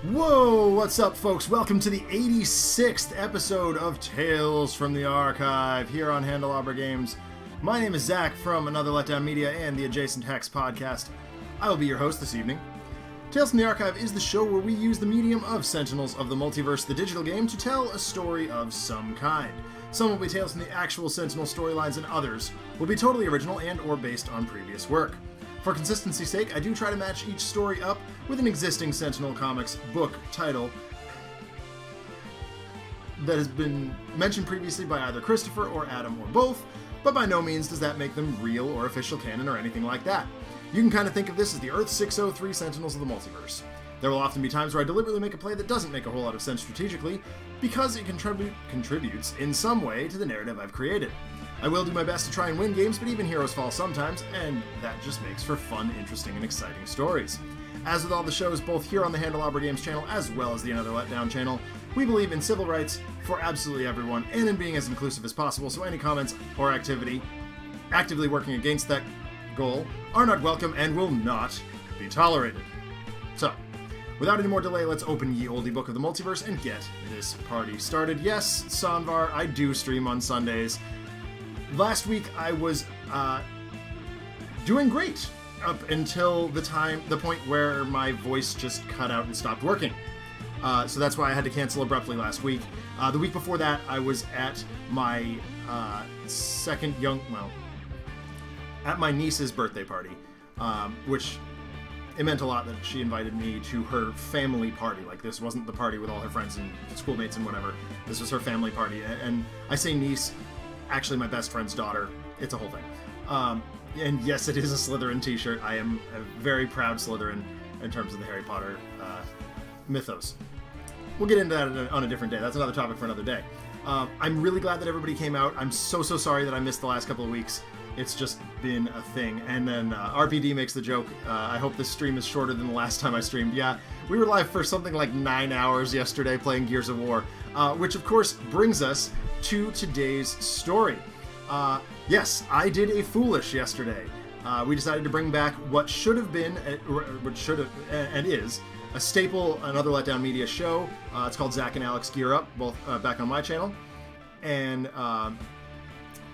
Whoa, what's up, folks? Welcome to the 86th episode of Tales from the Archive here on Handelabra Games. My name is Zach from Another Letdown Media and the Adjacent Hex podcast. I will be your host this evening. Tales from the Archive is the show where we use the medium of Sentinels of the Multiverse, the digital game, to tell a story of some kind. Some will be tales from the actual Sentinel storylines, and others will be totally original and or based on previous work. For consistency's sake, I do try to match each story up with an existing Sentinel Comics book title that has been mentioned previously by either Christopher or Adam or both, but by no means does that make them real or official canon or anything like that. You can kind of think of this as the Earth 603 Sentinels of the Multiverse. There will often be times where I deliberately make a play that doesn't make a whole lot of sense strategically, because it contributes in some way to the narrative I've created. I will do my best to try and win games, but even heroes fall sometimes, and that just makes for fun, interesting, and exciting stories. As with all the shows, both here on the Handelabra Games channel, as well as the Another Letdown channel, we believe in civil rights for absolutely everyone, and in being as inclusive as possible, so any comments or activity actively working against that goal are not welcome and will not be tolerated. So, without any more delay, let's open ye olde book of the multiverse and get this party started. Yes, Sanvar, I do stream on Sundays. Last week I was doing great up until the point where my voice just cut out and stopped working. So that's why I had to cancel abruptly last week. The week before that, I was at my at my niece's birthday party, which it meant a lot that she invited me to her family party. Like, this wasn't the party with all her friends and schoolmates and whatever. This was her family party. And I say niece, actually my best friend's daughter. It's a whole thing. And yes, it is a Slytherin t-shirt. I am a very proud Slytherin in terms of the Harry Potter mythos. We'll get into that on a different day. That's another topic for another day. I'm really glad that everybody came out. I'm so sorry that I missed the last couple of weeks. It's just been a thing. And then RPD makes the joke, I hope this stream is shorter than the last time I streamed. Yeah, we were live for something like 9 hours yesterday playing Gears of War, which of course brings us to today's story. Yes, I did a foolish yesterday. We decided to bring back what should have been, and is, a staple Another Letdown Media show. It's called Zach and Alex Gear Up, both back on my channel. And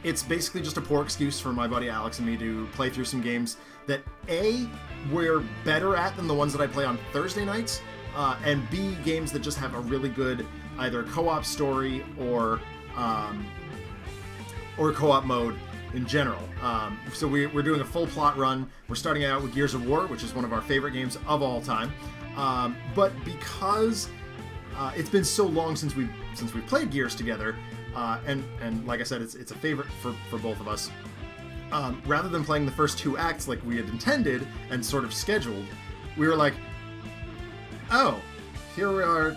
it's basically just a poor excuse for my buddy Alex and me to play through some games that A, we're better at than the ones that I play on Thursday nights, and B, games that just have a really good either co-op story or co-op mode in general. So we're doing a full plot run. We're starting out with Gears of War, which is one of our favorite games of all time. But because it's been so long since we played Gears together, and like I said, it's a favorite for both of us. Rather than playing the first two acts like we had intended and sort of scheduled, we were like, oh, here we are,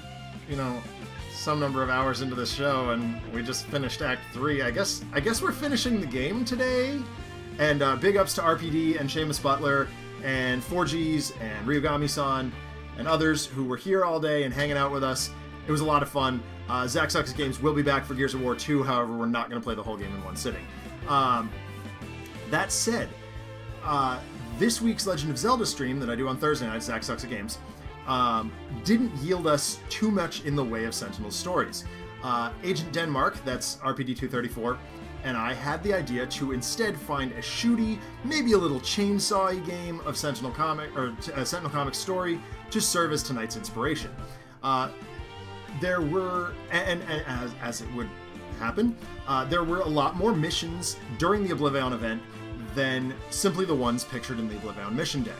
some number of hours into the show, and we just finished Act 3. I guess we're finishing the game today. And big ups to RPD and Seamus Butler and 4Gs and Ryugami-san and others who were here all day and hanging out with us. It was a lot of fun. Zach Sucks Games will be back for Gears of War 2, however, we're not going to play the whole game in one sitting. That said, this week's Legend of Zelda stream that I do on Thursday night, Zach Sucks Games, didn't yield us too much in the way of Sentinel stories. Agent Denmark, that's RPD-234, and I had the idea to instead find a shooty, maybe a little chainsaw-y game of Sentinel Comics story to serve as tonight's inspiration. There were, and as it would happen, there were a lot more missions during the Oblivion event than simply the ones pictured in the Oblivion mission deck.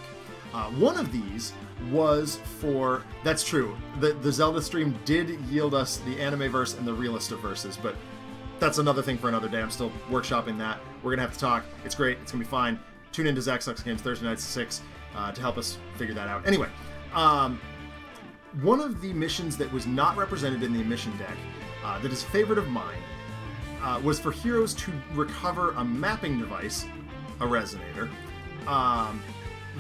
One of these was for, that's true, the Zelda stream did yield us the Animeverse and the Realist of Verses, but that's another thing for another day. I'm still workshopping that. We're going to have to talk. It's great. It's going to be fine. Tune in to Zach Sucks Games Thursday nights at 6 to help us figure that out. Anyway, one of the missions that was not represented in the mission deck, that is a favorite of mine, was for heroes to recover a mapping device, a resonator,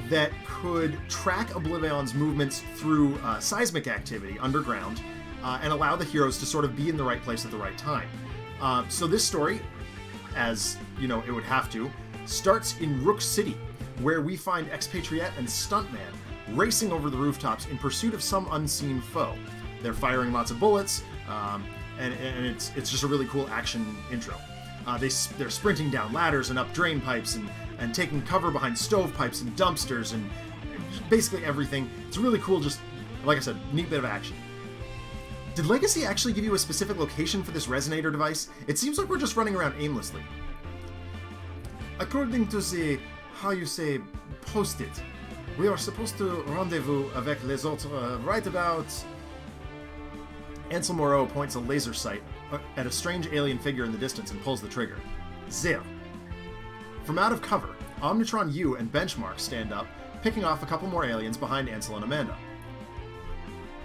that could track Oblivion's movements through seismic activity underground and allow the heroes to sort of be in the right place at the right time. So this story, as you know, it would have to, starts in Rook City, where we find Expartiette and Stuntman racing over the rooftops in pursuit of some unseen foe. They're firing lots of bullets, and it's just a really cool action intro. They're sprinting down ladders and up drain pipes and taking cover behind stovepipes and dumpsters and basically everything. It's really cool, just like I said, neat bit of action. Did Legacy actually give you a specific location for this resonator device? It seems like we're just running around aimlessly. According to the, how you say, post-it, we are supposed to rendezvous avec les autres right about... Ansel Moreau points a laser sight at a strange alien figure in the distance and pulls the trigger. Zero. From out of cover, Omnitron-U and Benchmark stand up, picking off a couple more aliens behind Ansel and Amanda.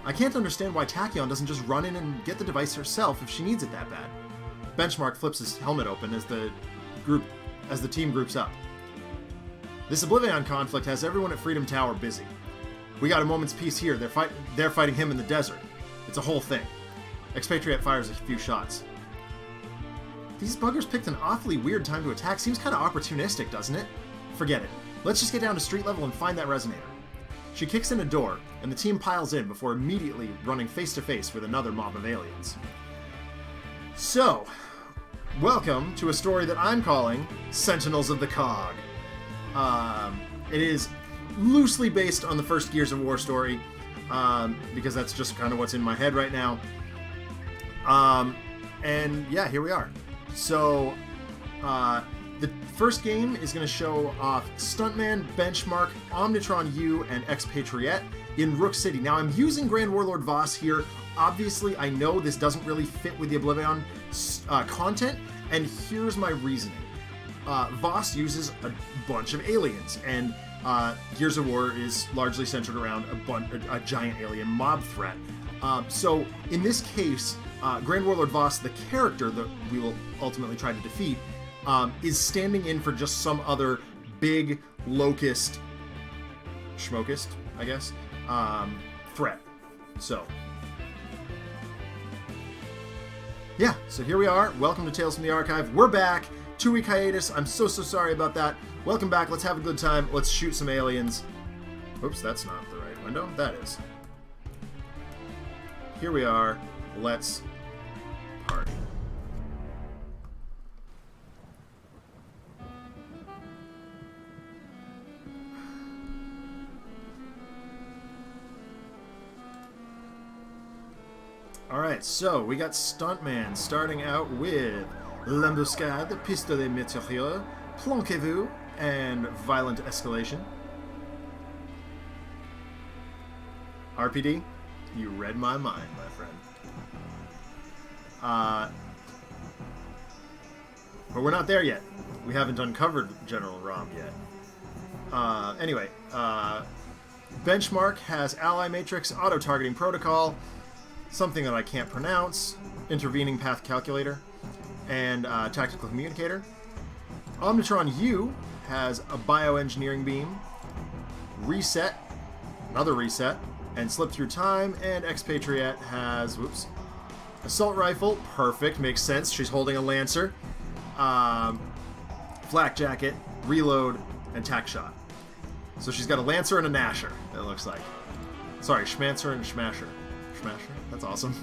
I can't understand why Tachyon doesn't just run in and get the device herself if she needs it that bad. Benchmark flips his helmet open as the team groups up. This Oblivion conflict has everyone at Freedom Tower busy. We got a moment's peace here. They're fighting him in the desert. It's a whole thing. Expariette fires a few shots. These buggers picked an awfully weird time to attack. Seems kind of opportunistic, doesn't it? Forget it. Let's just get down to street level and find that resonator. She kicks in a door, and the team piles in before immediately running face-to-face with another mob of aliens. So, welcome to a story that I'm calling Sentinels of the C.O.G. It is loosely based on the first Gears of War story, because that's just kind of what's in my head right now. And yeah, here we are. So, the first game is going to show off Stuntman, Benchmark, Omnitron-U, and Expariette in Rook City. Now, I'm using Grand Warlord Voss here. Obviously, I know this doesn't really fit with the Oblivion content, and here's my reasoning. Voss uses a bunch of aliens, and Gears of War is largely centered around a giant alien mob threat. So, in this case, Grand Warlord Voss, the character that we will ultimately try to defeat, is standing in for just some other big locust, schmokist, I guess, threat. So, yeah, so here we are. Welcome to Tales from the Archive. We're back. 2-week hiatus. I'm so sorry about that. Welcome back. Let's have a good time. Let's shoot some aliens. Oops, that's not the right window. That is. Here we are. Let's party. Alright, so we got Stuntman starting out with L'Embuscade, Pistolet Matriarch, Planquez-vous, and Violent Escalation. RPD, you read my mind, my friend. But we're not there yet. We haven't uncovered General Rom yet. Anyway, Benchmark has Ally Matrix, Auto-Targeting Protocol, something that I can't pronounce, Intervening Path Calculator, and Tactical Communicator. Omnitron-U has a Bioengineering Beam, Reset, another Reset, and Slip Through Time, and Expariette has, whoops, Assault Rifle, perfect, makes sense, she's holding a Lancer, Flak Jacket, Reload, and Tack Shot. So she's got a Lancer and a Gnasher, it looks like. Sorry, Schmancer and Schmasher. Schmasher? That's awesome.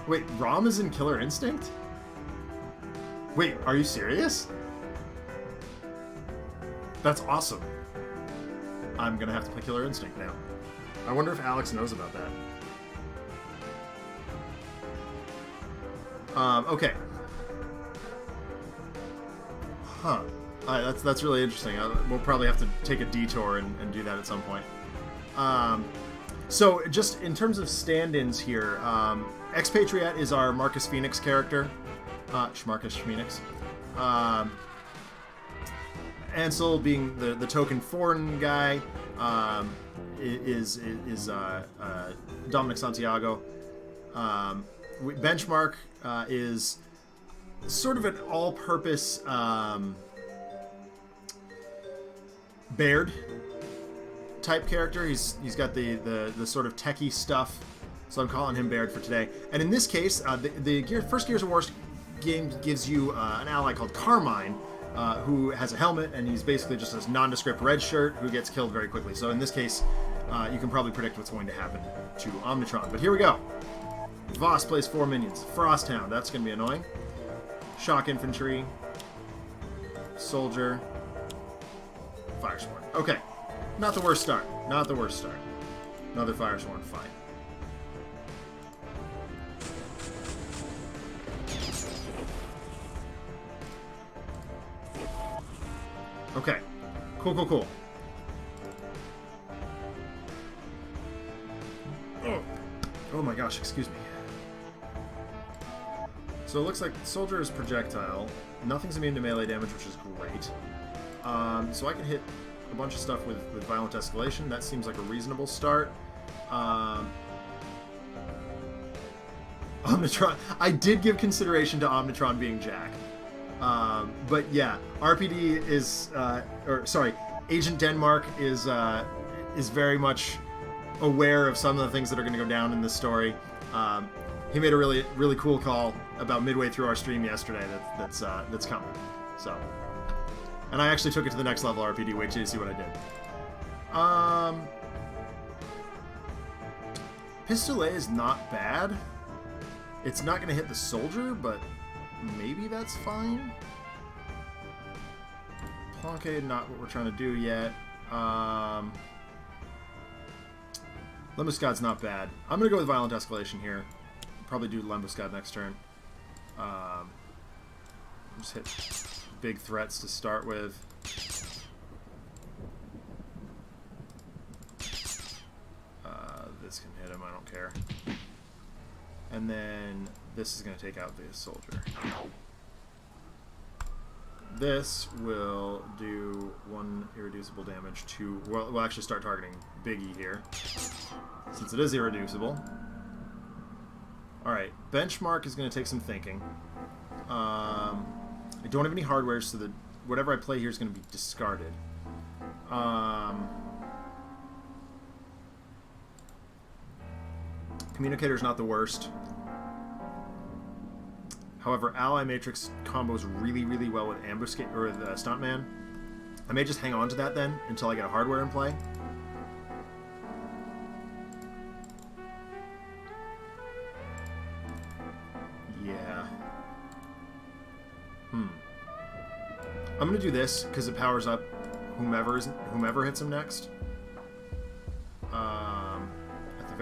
Wait, Rom is in Killer Instinct? Wait, are you serious? That's awesome. I'm gonna have to play Killer Instinct now. I wonder if Alex knows about that. Okay. Huh. That's really interesting. We'll probably have to take a detour and do that at some point. So, just in terms of stand-ins here, Expariette is our Marcus Phoenix character. Schmarcus Phoenix. Ansel, being the token foreign guy, is Dominic Santiago. Benchmark is sort of an all-purpose Baird type character. He's got the sort of techie stuff, so I'm calling him Baird for today. And in this case, the first Gears of War game gives you an ally called Carmine, who has a helmet, and he's basically just this nondescript red shirt who gets killed very quickly. So in this case, you can probably predict what's going to happen to Omnitron. But here we go. Voss plays 4 minions. Frosthound, that's going to be annoying. Shock Infantry. Soldier. Firesworn. Okay. Not the worst start. Not the worst start. Another Firesworn fight. Okay. Cool, cool, cool. Oh my gosh, excuse me. So it looks like Soldier is projectile. Nothing's immune to melee damage, which is great. So I can hit a bunch of stuff with Violent Escalation. That seems like a reasonable start. Omnitron. I did give consideration to Omnitron being Jack. But yeah, RPD is, Agent Denmark is very much aware of some of the things that are going to go down in this story. He made a really, really cool call about midway through our stream yesterday that's coming. So, and I actually took it to the next level. RPD, wait till you see what I did. Pistolet is not bad. It's not going to hit the soldier, but maybe that's fine. Planque, not what we're trying to do yet. Lembuscade's not bad. I'm going to go with Violent Escalation here. Probably do Lembuscade next turn. Just hit big threats to start with. This can hit him, I don't care. And then this is going to take out the soldier. This will do 1 irreducible damage to... Well, we'll actually start targeting Biggie here, since it is irreducible. Alright, Benchmark is going to take some thinking. I don't have any hardware, so that whatever I play here is going to be discarded. Communicator's not the worst. However, Ally Matrix combos really, really well with Ambuscade or the Stuntman. I may just hang on to that then until I get a hardware in play. Yeah. I'm gonna do this because it powers up whomever hits him next.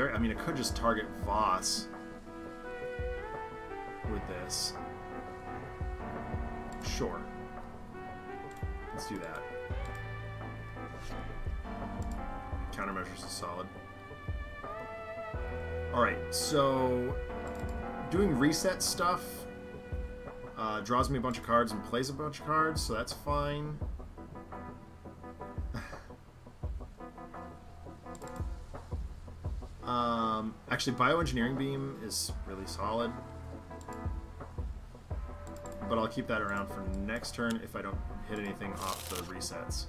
I mean, it could just target Voss with this. Sure. Let's do that. Countermeasures is solid. Alright, so doing reset stuff draws me a bunch of cards and plays a bunch of cards, so that's fine. Actually, Bioengineering Beam is really solid. But I'll keep that around for next turn if I don't hit anything off the resets.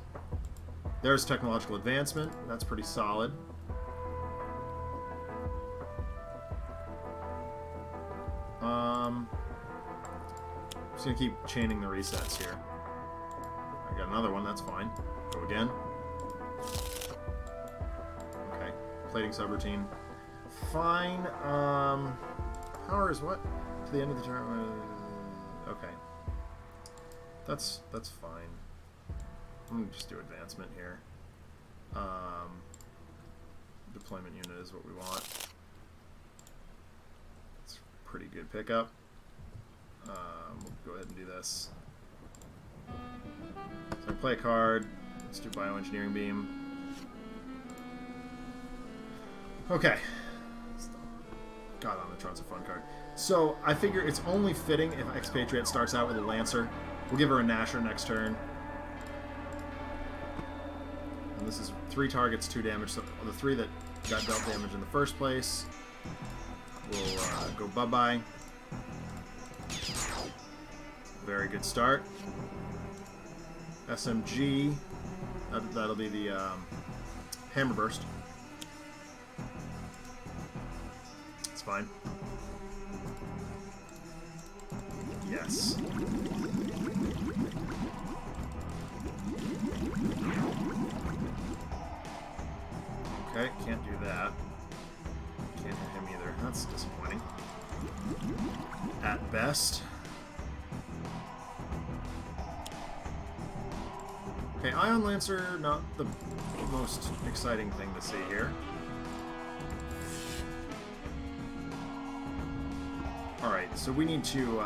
There's Technological Advancement. That's pretty solid. Just gonna keep chaining the resets here. I got another one, that's fine. Go again. Okay. Plating subroutine. Fine. Power is what? To the end of the turn. Okay. That's fine. I'm gonna just do advancement here. Deployment unit is what we want. It's a pretty good pickup. We'll go ahead and do this. So I play a card. Let's do Bioengineering Beam. Okay. God, Omnitron's a fun card. So I figure it's only fitting if Expariette starts out with a Lancer. We'll give her a Gnasher next turn. And this is 3 targets, 2 damage. So the 3 that got dealt damage in the first place will go bye-bye. Very good start. SMG. That'll be the Hammer Burst. It's fine. Yes. Okay, can't do that. Can't hit him either. That's disappointing. At best. Okay, Ion Lancer, not the most exciting thing to see here. Alright, so we need to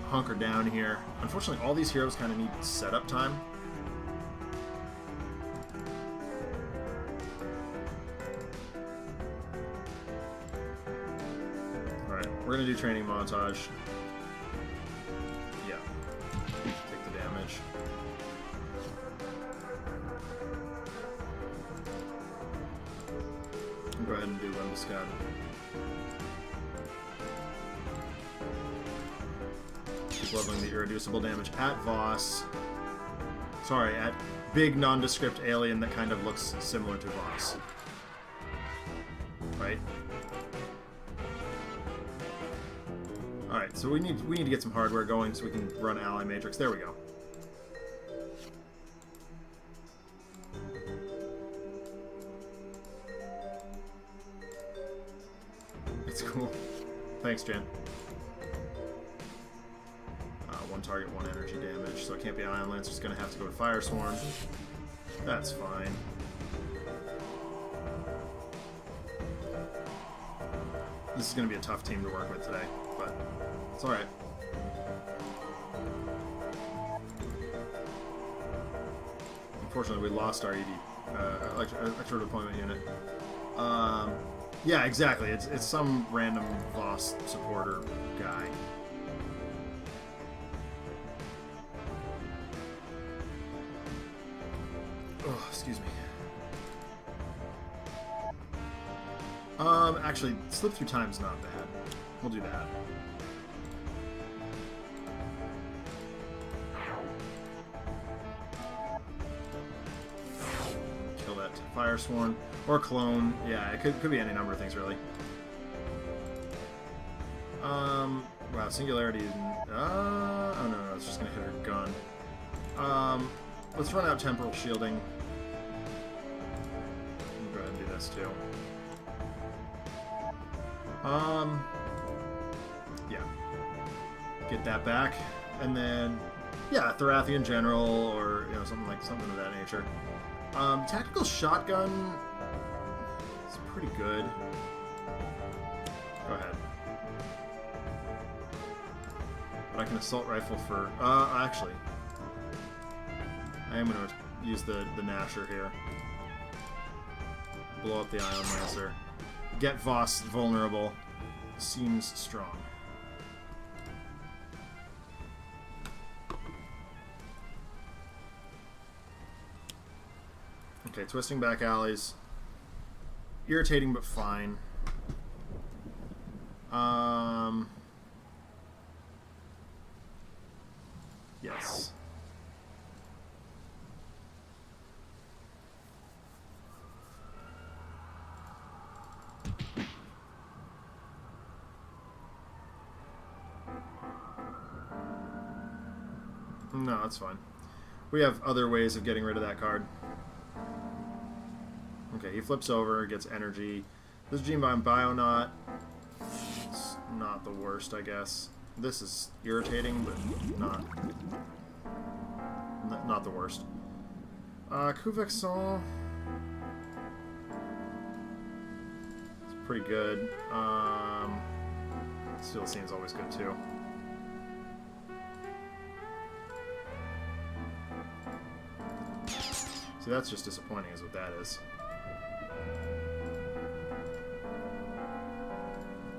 hunker down here. Unfortunately, all these heroes kind of need setup time. Alright, we're going to do training montage. Yeah. Take the damage. Go ahead and do Wimbscud. Keep leveling the irreducible damage at Voss. Sorry, at big nondescript alien that kind of looks similar to Voss. Right? Alright, so we need to get some hardware going so we can run Ally Matrix. There we go. It's cool. Thanks, Jen. One target, one energy damage, so it can't be Ion Lance. It's going to have to go with Fire Swarm. That's fine. This is going to be a tough team to work with today, but it's alright. Unfortunately, we lost our Electro Deployment Unit. Yeah, exactly. It's some random Voss supporter guy. Oh, excuse me. Actually, slip through time's not bad. We'll do that. Kill that Fire Swarm. Or Clone. Yeah, it could be any number of things, really. Wow, Singularity isn't... oh, no, it's just gonna hit her gun. Let's run out Temporal Shielding. Go ahead and do this, too. Yeah. Get that back. And then, yeah, Thorathian General, or, you know, something of that nature. Tactical Shotgun... it's pretty good. Go ahead. But I can Assault Rifle for... actually... I am going to use the Nasher here. Blow up the Ion Lancer. Get Voss vulnerable. Seems strong. Okay, twisting back alleys. Irritating but fine. Yes. No, that's fine. We have other ways of getting rid of that card. Okay, he flips over, gets energy. This Gene Bomb Bionaut. It's not the worst, I guess. This is irritating, but not the worst. Couvexon. It's pretty good. Steel Scene's always good, too. See, that's just disappointing, is what that is.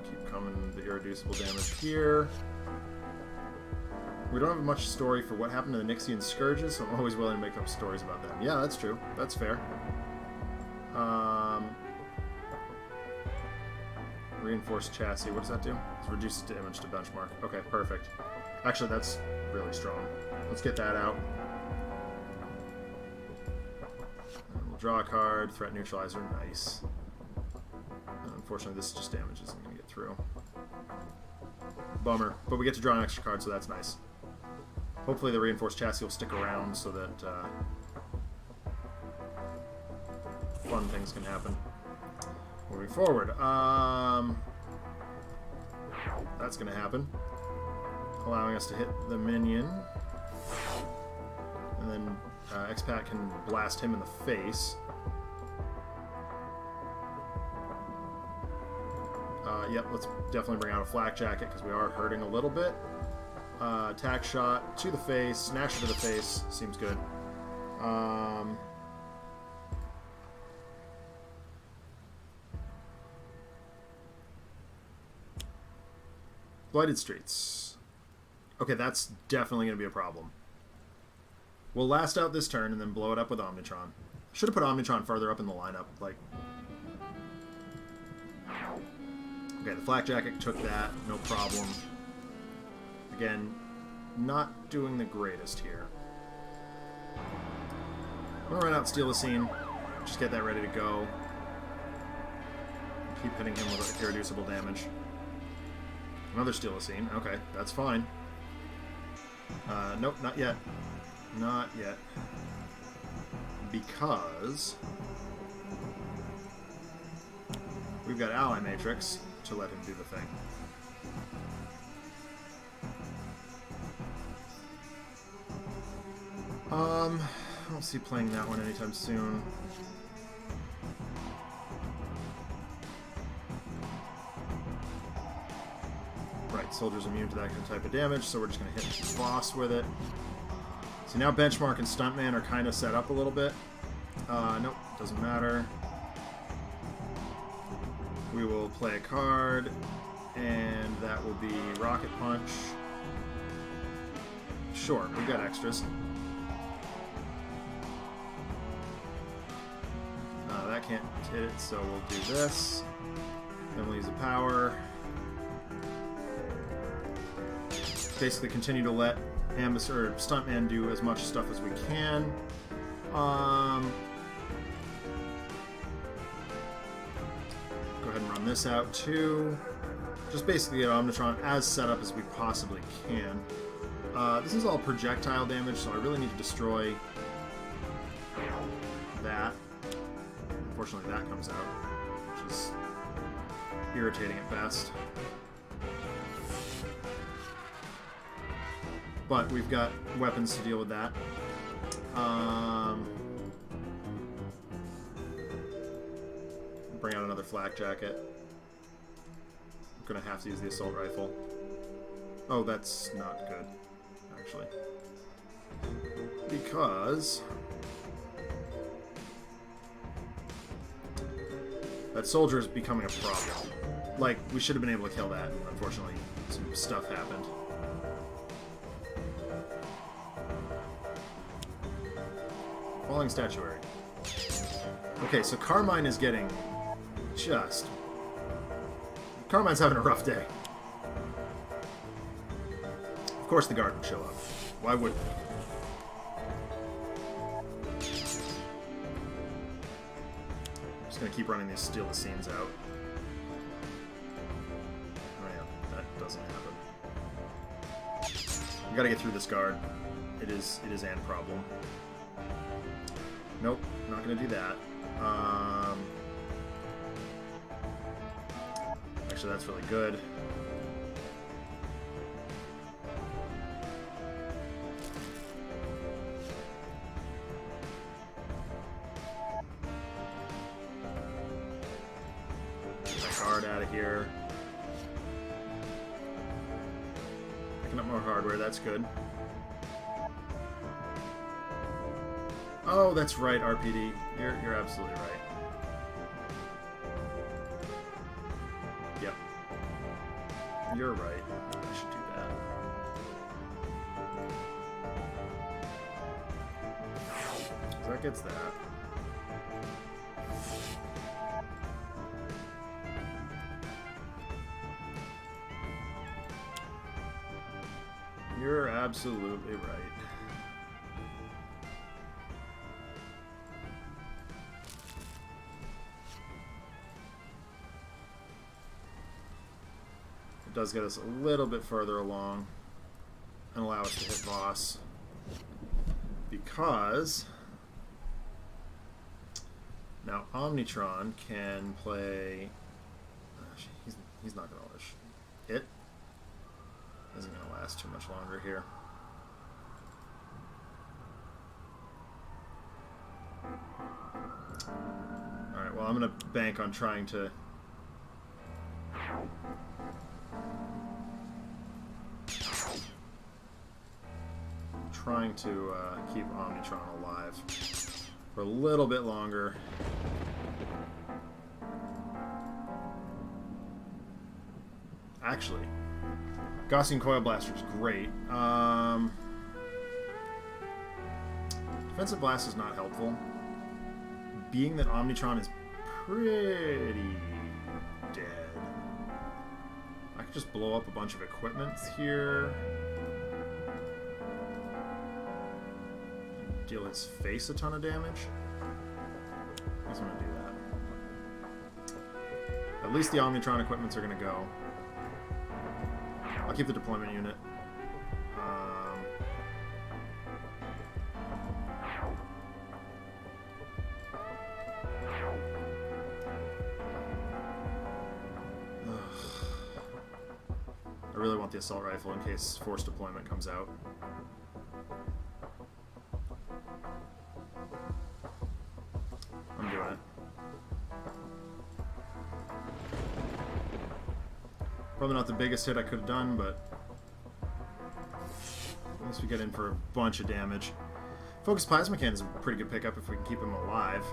Keep coming the irreducible damage here. We don't have much story for what happened to the Nixian Scourges, so I'm always willing to make up stories about them. Yeah, that's true. That's fair. Reinforced chassis. What does that do? It reduces damage to benchmark. Okay, perfect. Actually, that's really strong. Let's get that out. Draw a card, threat neutralizer, nice. Unfortunately, this just damage isn't going to get through. Bummer. But we get to draw an extra card, so that's nice. Hopefully the reinforced chassis will stick around so that fun things can happen. Moving forward. That's going to happen. Allowing us to hit the minion. And then Expat can blast him in the face. Yep, let's definitely bring out a flak jacket because we are hurting a little bit. Attack shot to the face, snatcher to the face, seems good. Blighted Streets. Okay, that's definitely going to be a problem. We'll last out this turn and then blow it up with Omnitron. Should have put Omnitron farther up in the lineup. Like, okay, the flak jacket took that, no problem. Again, not doing the greatest here. I'm gonna run out and steal the scene. Just get that ready to go. Keep hitting him with irreducible damage. Another steal a scene. Okay, that's fine. Nope, not yet. Not yet. Because we've got Ally Matrix to let him do the thing. I don't see playing that one anytime soon. Right, soldier's immune to that type of damage, so we're just going to hit Voss with it. So now Benchmark and Stuntman are kind of set up a little bit. Nope, doesn't matter. We will play a card, and that will be Rocket Punch. Sure, we got extras. That can't hit it, so we'll do this. Then we'll use the power. Basically continue to let Stuntman do as much stuff as we can. Go ahead and run this out too. Just basically get Omnitron as set up as we possibly can. This is all projectile damage, so I really need to destroy that. Unfortunately, that comes out, which is irritating at best. But we've got weapons to deal with that. Bring out another flak jacket. I'm gonna have to use the assault rifle. Oh, that's not good, actually. Because that soldier is becoming a problem. Like, we should have been able to kill that. Unfortunately, some stuff happened. Falling Statuary. Okay, so Carmine is getting just... Carmine's having a rough day. Of course the guard would show up. Why wouldn't he? Just gonna keep running these steal the scenes out. Oh yeah, that doesn't happen. We gotta get through this guard. It is an problem. Nope, not gonna do that. Actually, that's really good. Get that guard out of here. Picking up more hardware, that's good. Oh, that's right, RPD. You're absolutely right. Yep. You're right. I should do that. So that gets that. You're absolutely right. does get us a little bit further along and allow us to hit Voss. Because now Omnitron can play... he's not going to wish. It isn't going to last too much longer here. Alright, well, I'm going to bank on trying to... keep Omnitron alive for a little bit longer. Actually, Gaussian Coil Blaster is great. Defensive Blast is not helpful, being that Omnitron is pretty dead. I could just blow up a bunch of equipment here. Deal his face a ton of damage. He's going to do that. At least the Omnitron equipments are going to go. I'll keep the deployment unit. I really want the assault rifle in case forced deployment comes out. I'm doing it. Probably not the biggest hit I could have done, but at least we get in for a bunch of damage. Focus Plasma Cannon is a pretty good pickup if we can keep him alive.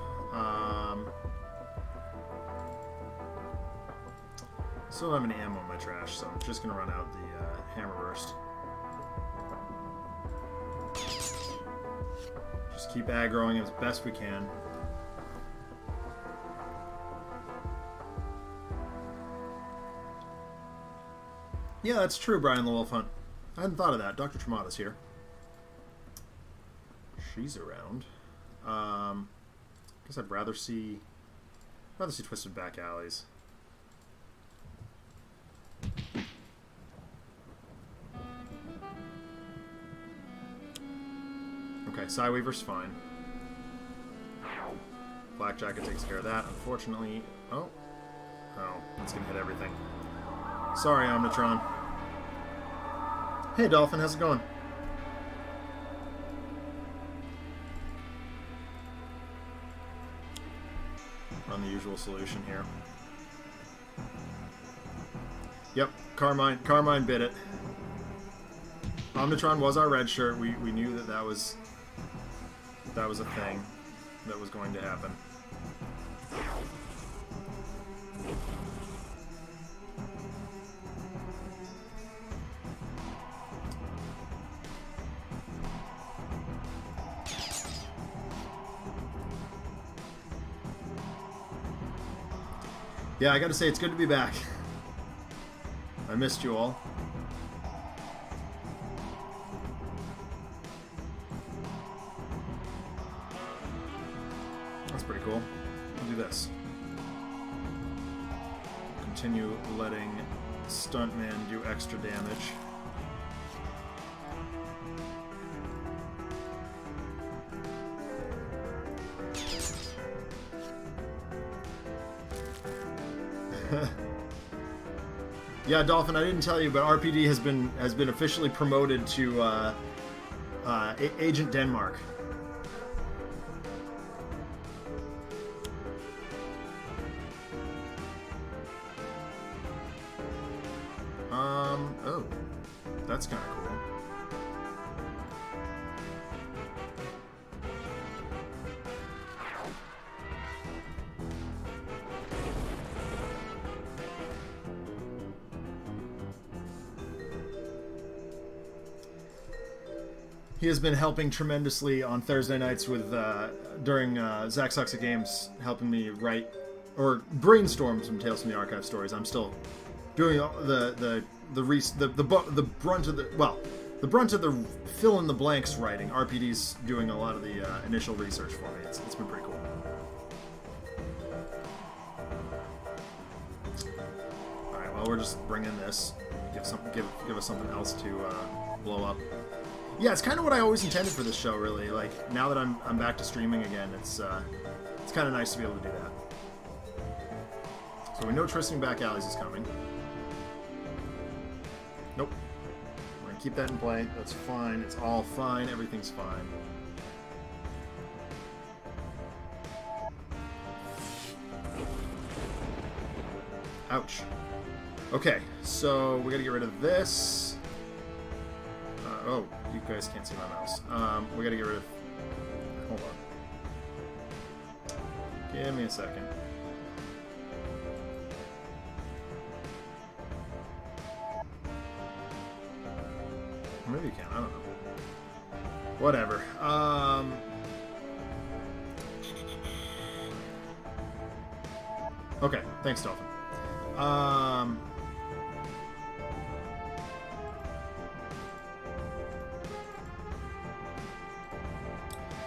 Still don't have any ammo in my trash, so I'm just going to run out the Hammer Burst. Just keep aggroing as best we can. Yeah, that's true, Brian the Wolf Hunt. I hadn't thought of that. Dr. Tremata's here. She's around. Guess I'd rather see Twisted Back Alleys. Okay, Psyweaver's fine. Black Jacket takes care of that. Unfortunately, oh, that's gonna hit everything. Sorry, Omnitron. Hey, Dolphin, how's it going? Run the usual solution here. Yep, Carmine bit it. Omnitron was our red shirt. We knew that was a thing that was going to happen. Yeah, I gotta say, it's good to be back. I missed you all. That's pretty cool. I'll do this. Continue letting Stuntman do extra damage. Yeah, Dolphin, I didn't tell you, but RPD has been officially promoted to Agent Denmark. Oh, that's kind of cool. He has been helping tremendously on Thursday nights with during Zach Sucks at Games, helping me write or brainstorm some Tales from the Archive stories. I'm still doing the brunt of the fill in the blanks writing. RPD's doing a lot of the initial research for me. It's been pretty cool. All right, well, well, we're just bringing this. Give us something else to blow up. Yeah, it's kind of what I always intended for this show, really. Like, now that I'm back to streaming again, it's kind of nice to be able to do that. So we know Twisting Back Alleys is coming. Nope. We're going to keep that in play. That's fine. It's all fine. Everything's fine. Ouch. Okay, so we got to get rid of this. Oh, you guys can't see my mouse. We got to get rid of... Hold on. Give me a second. Maybe you can. I don't know. Whatever. Okay. Thanks, Dolphin.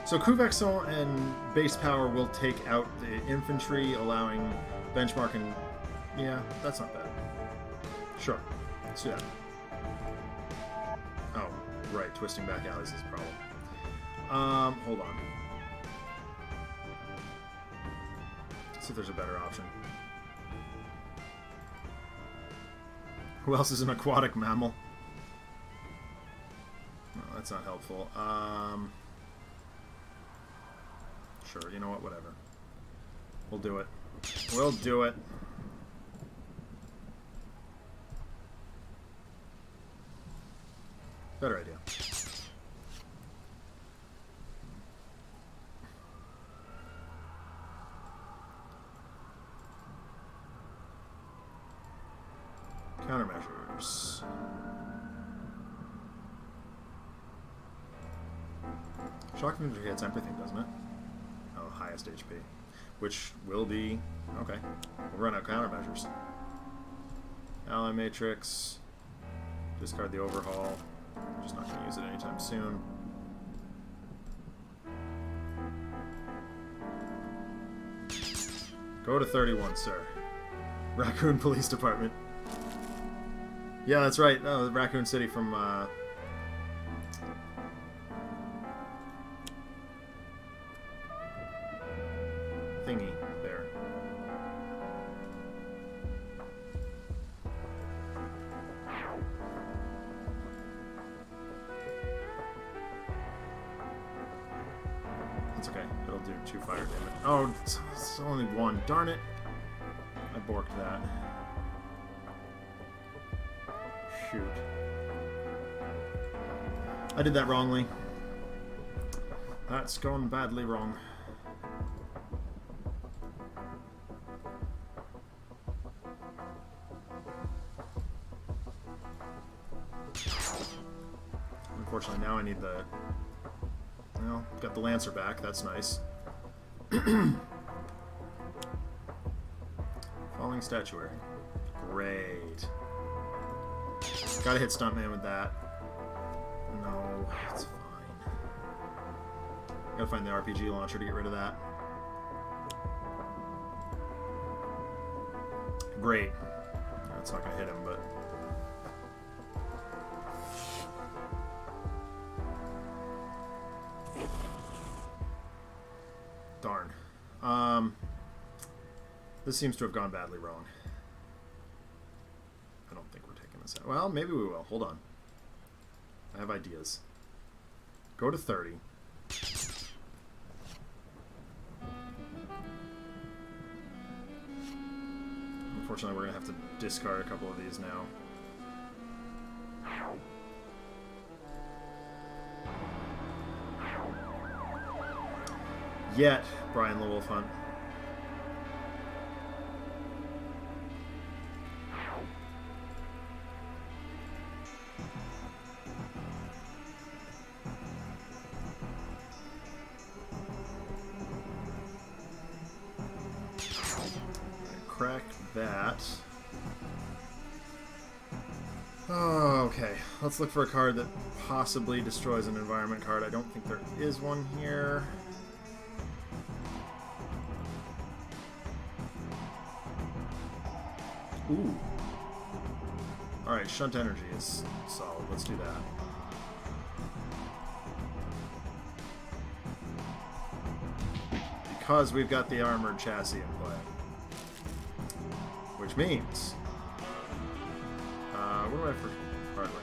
So Kuvexon and base power will take out the infantry, allowing benchmark and... Yeah, that's not bad. Sure. Let's do that. Oh, right. Twisting Back Alleys is a problem. Hold on. Let's see if there's a better option. Who else is an aquatic mammal? No, that's not helpful. Sure, you know what? Whatever. We'll do it. We'll do it. Better idea. Countermeasures. Shock Infantry hits everything, doesn't it? Oh, highest HP. Which will be... Okay. We'll run out countermeasures. Ally Matrix. Discard the Overhaul. I'm just not going to use it anytime soon. Go to 31, sir. Raccoon Police Department. Yeah, that's right. No, the Raccoon City from... thingy there. That's okay. It'll do 2 fire damage. Oh, it's only 1. Darn it. I borked that. Shoot. I did that wrongly. That's gone badly wrong. Unfortunately, now I need the... Well, got the Lancer back. That's nice. Falling Statuary. Great. Gotta hit Stuntman with that. No, it's fine. Gotta find the RPG launcher to get rid of that. Great. That's not gonna hit him, but... Darn. This seems to have gone badly wrong. I don't think we're taking this out. Well, maybe we will. Hold on. I have ideas. Go to 30. Unfortunately, we're going to have to discard a couple of these now. Yet, Brian the Wolf Hunt. Crack that. Oh, okay. Let's look for a card that possibly destroys an environment card. I don't think there is one here. Ooh. Alright, Shunt Energy is solid. Let's do that. Because we've got the armored chassis in play. Which means... what do I have for hardware?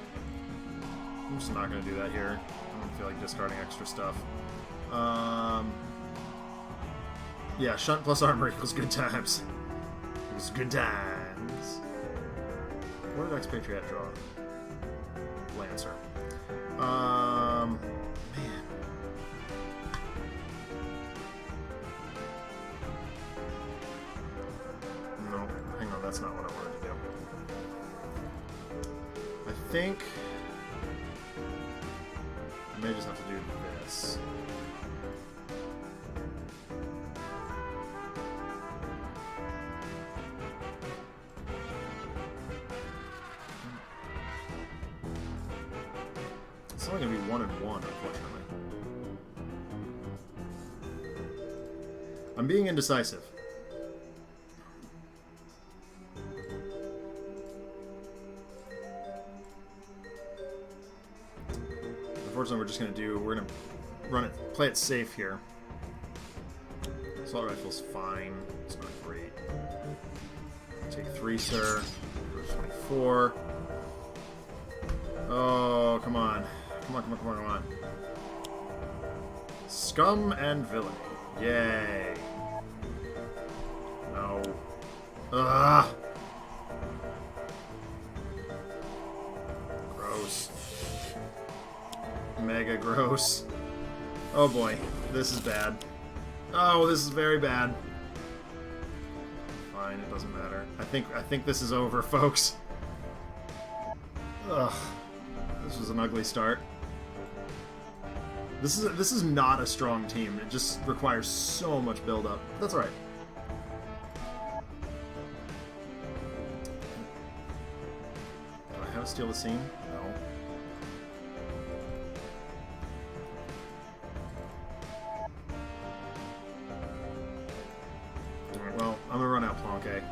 I'm just not going to do that here. I don't feel like discarding extra stuff. Yeah, Shunt plus armor equals good times. Equals good times. What did Expariette draw? Lancer. Man. No, hang on, that's not what I wanted to do. I think I may just have to do this. It's only going to be 1 and 1, unfortunately. I'm being indecisive. Unfortunately, we're just going to do... We're going to run it, play it safe here. Assault rifle's fine. It's not great. Take 3, sir. Go to 24. Oh, come on. Come on, come on, come on, come on. Scum and villainy. Yay. No. Ugh. Gross. Mega gross. Oh boy. This is bad. Oh, this is very bad. Fine, it doesn't matter. I think this is over, folks. Ugh. This was an ugly start. This is not a strong team. It just requires so much build-up. That's alright. Do I have to steal the scene? No. Alright, well, I'm gonna run out Planquet.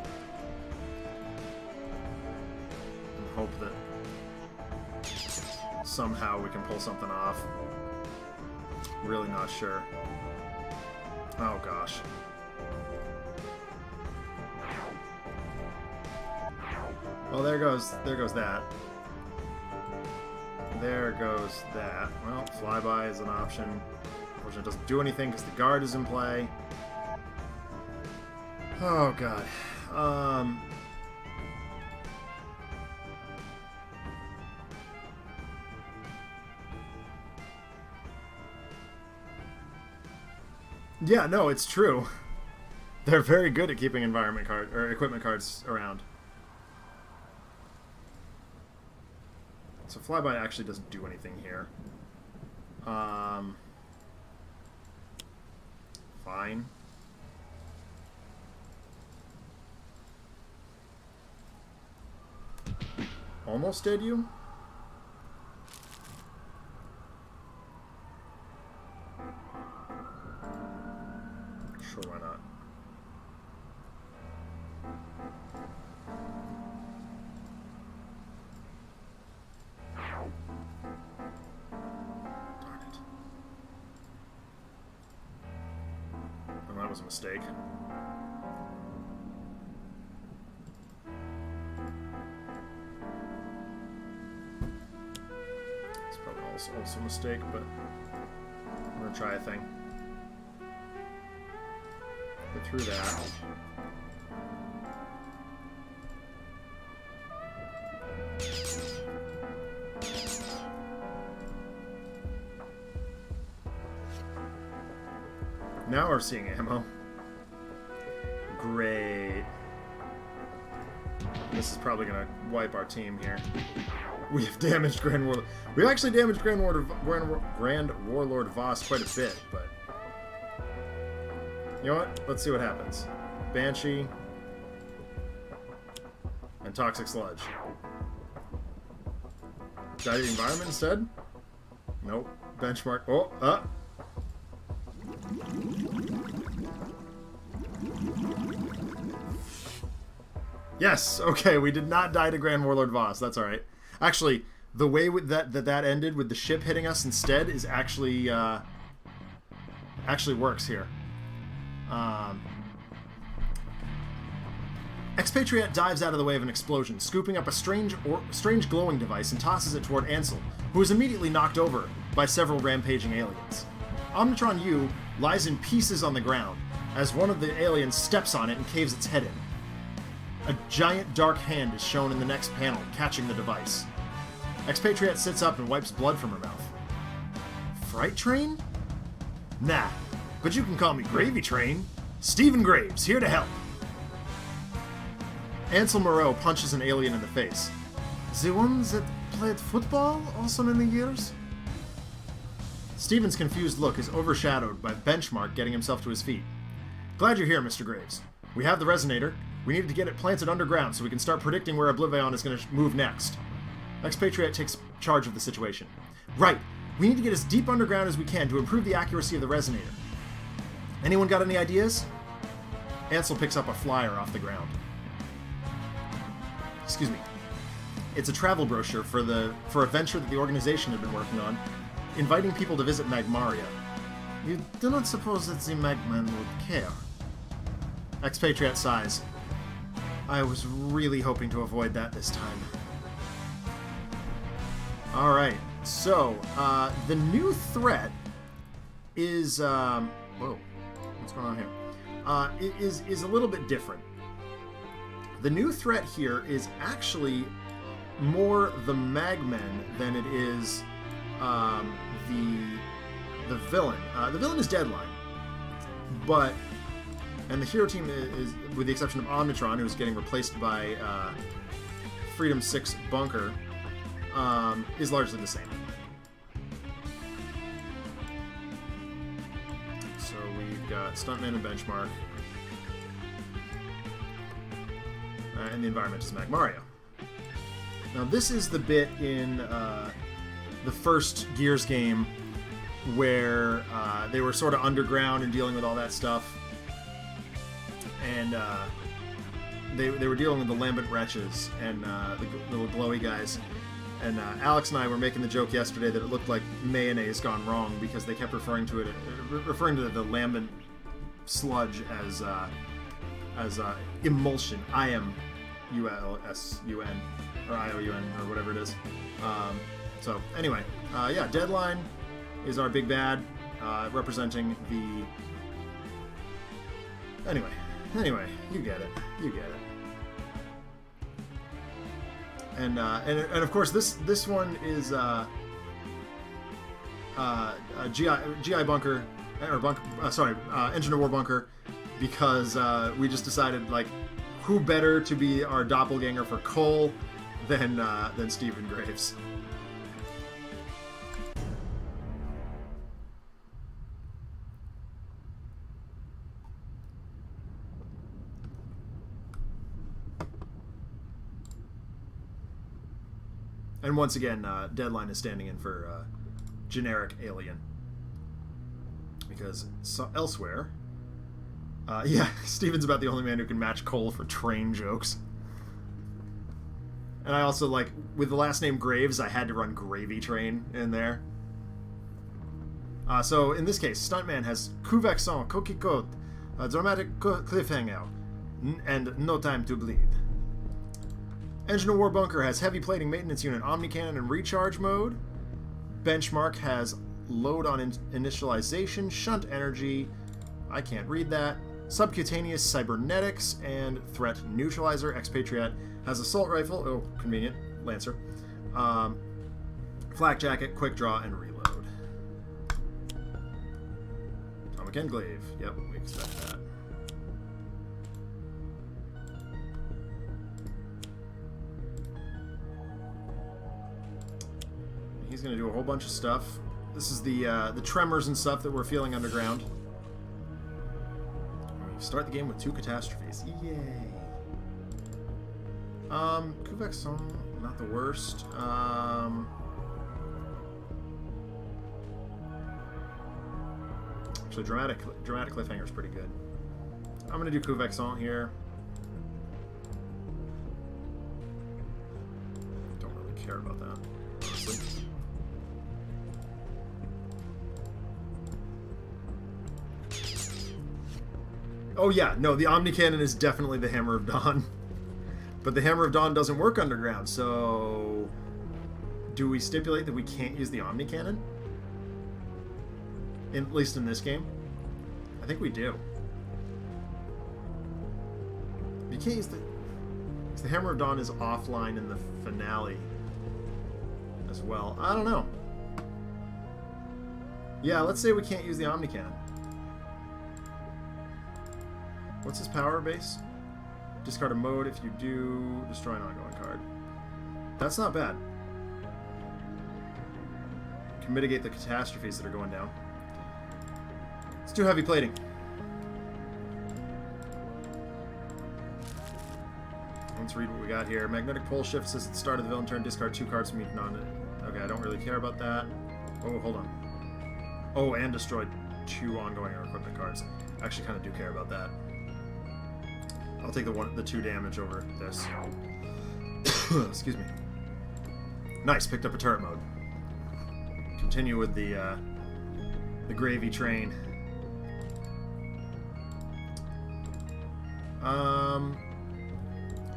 And hope that somehow we can pull something off. Really not sure. Oh gosh. Well, there goes that. There goes that. Well, flyby is an option. Unfortunately, it doesn't do anything because the guard is in play. Oh god. Yeah, no, it's true. They're very good at keeping environment card or equipment cards around. So flyby actually doesn't do anything here. Fine. Almost did you? Sure, why not? Darn it. Oh, that was a mistake. It's probably also a mistake, but I'm gonna try a thing. Get through that. Now we're seeing ammo. Great. This is probably gonna wipe our team here. We have damaged Grand Warlord. We've actually damaged Grand Warlord Voss quite a bit, but you know what? Let's see what happens. Banshee and Toxic Sludge. Die to the environment instead? Nope. Benchmark. Oh, Yes, okay, we did not die to Grand Warlord Voss. That's alright. Actually, the way that ended with the ship hitting us instead is actually works here. Expariette dives out of the way of an explosion, scooping up a strange glowing device and tosses it toward Ansel, who is immediately knocked over by several rampaging aliens. Omnitron-U lies in pieces on the ground as one of the aliens steps on it and caves its head in. A giant dark hand is shown in the next panel, catching the device. Expariette sits up and wipes blood from her mouth. Fright Train? Nah, but you can call me Gravy Train. Stephen Graves, here to help. Ansel Moreau punches an alien in the face. The one that played football all so many years? Stephen's confused look is overshadowed by Benchmark getting himself to his feet. Glad you're here, Mr. Graves. We have the resonator. We needed to get it planted underground so we can start predicting where Oblivion is going to move next. Expariette takes charge of the situation. Right. We need to get as deep underground as we can to improve the accuracy of the resonator. Anyone got any ideas? Ansel picks up a flyer off the ground. Excuse me. It's a travel brochure for a venture that the organization had been working on, inviting people to visit Magmaria. You do not suppose that the Magman would care? Expariette sighs. I was really hoping to avoid that this time. Alright, so, the new threat is, whoa, what's going on here? Is a little bit different. The new threat here is actually more the Magmen than it is, the villain. The villain is Deadline, but, and the hero team is, with the exception of Omnitron, who's getting replaced by, Freedom 6 Bunker, is largely the same. So we've got Stuntman and Benchmark. And the environment is Magmaria. Now this is the bit in the first Gears game where they were sort of underground and dealing with all that stuff. And they were dealing with the Lambent Wretches and the little glowy guys. And Alex and I were making the joke yesterday that it looked like mayonnaise gone wrong because they kept referring to the Lambent sludge as emulsion. IMULSUN or IOUN or whatever it is. So anyway, yeah, Deadline is our big bad, representing the. Anyway, you get it. And of course this one is GI bunker or Engine of War bunker, because we just decided, like, who better to be our doppelganger for Cole than Stephen Graves. And once again, Deadline is standing in for generic alien. Because elsewhere... yeah, Steven's about the only man who can match Cole for train jokes. And I also, like, with the last name Graves, I had to run Gravy Train in there. So, in this case, Stuntman has coup vexant, coquille, a dramatic cliffhanger, and no time to bleed. Engine of War Bunker has heavy plating maintenance unit, omnicannon, and recharge mode. Benchmark has load on initialization, shunt energy, I can't read that, subcutaneous cybernetics, and threat neutralizer. Expariette has assault rifle, oh, convenient, Lancer, flak jacket, quick draw, and reload. Atomic Enclave, yep, we expect that. He's going to do a whole bunch of stuff. This is the tremors and stuff that we're feeling underground. We start the game with 2 catastrophes. Yay! Coup vexant, not the worst. Actually, dramatic cliffhanger is pretty good. I'm going to do coup vexant here. care about that, honestly. Oh yeah, no, the Omni Cannon is definitely the Hammer of Dawn. But the Hammer of Dawn doesn't work underground, so... Do we stipulate that we can't use the Omni Cannon? At least in this game? I think we do. You can't use the... Because the Hammer of Dawn is offline in the finale as well. I don't know. Yeah, let's say we can't use the Omni Cannon. What's his power base? Discard a mode. If you do, destroy an ongoing card. That's not bad. Can mitigate the catastrophes that are going down. Let's do heavy plating. Let's read what we got here. Magnetic pole shift says at the start of the villain turn, discard 2 cards from each non... Okay, I don't really care about that. Oh, hold on. Oh, and destroy 2 ongoing or equipment cards. I actually kind of do care about that. I'll take the 2 damage over this. Excuse me. Nice, picked up a turret mode. Continue with the gravy train.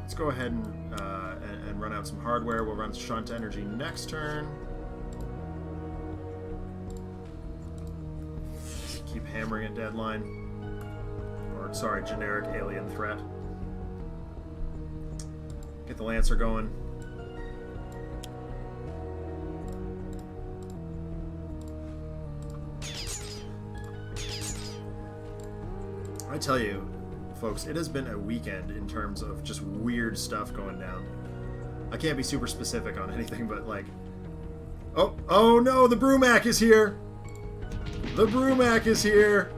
Let's go ahead and run out some hardware. We'll run Shunt Energy next turn. Keep hammering at deadline. Or, sorry, generic alien threat. Get the Lancer going. I tell you, folks, it has been a weekend in terms of just weird stuff going down. I can't be super specific on anything, but like... Oh no, the Brumac is here! The Brumac is here!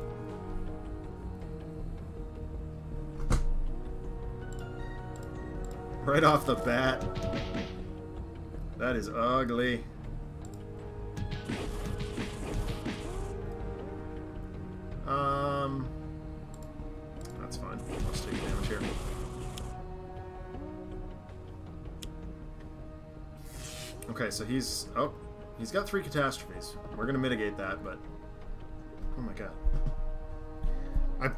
Right off the bat. That is ugly. That's fine. I'll just take damage here. Okay, so he's got 3 catastrophes. We're gonna mitigate that, but oh my god.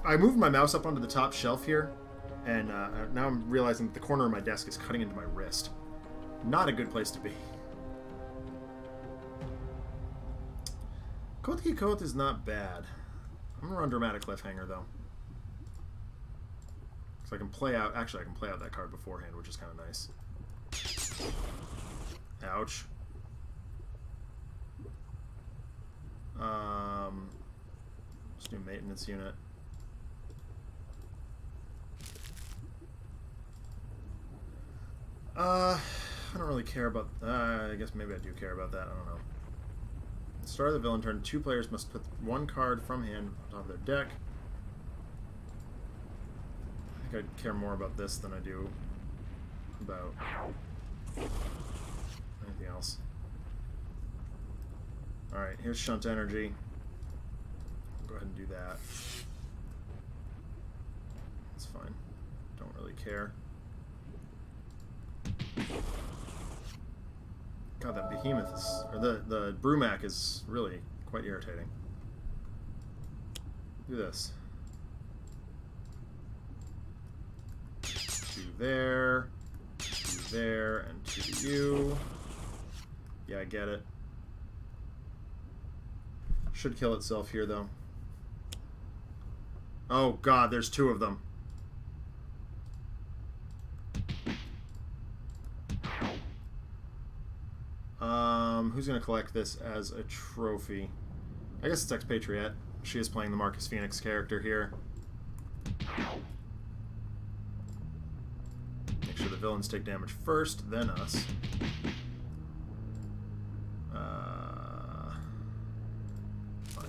I moved my mouse up onto the top shelf here, and now I'm realizing that the corner of my desk is cutting into my wrist. Not a good place to be. Kotki Kot is not bad. I'm gonna run Dramatic Cliffhanger though. So I can play out. Actually, I can play out that card beforehand, which is kind of nice. Ouch. Let's do maintenance unit. I don't really care about... I guess maybe I do care about that. I don't know. At the start of the villain turn, 2 players must put 1 card from hand on top of their deck. I think I care more about this than I do about anything else. Alright, here's Shunt Energy. I'll go ahead and do that. That's fine. Don't really care. God, that behemoth is... Or the Brumac is really quite irritating. Do this. 2 there, 2 there, and 2 to you. Yeah, I get it. Should kill itself here, though. Oh, God, there's 2 of them. Who's going to collect this as a trophy? I guess it's Expariette. She is playing the Marcus Phoenix character here. Make sure the villains take damage first, then us. Fine.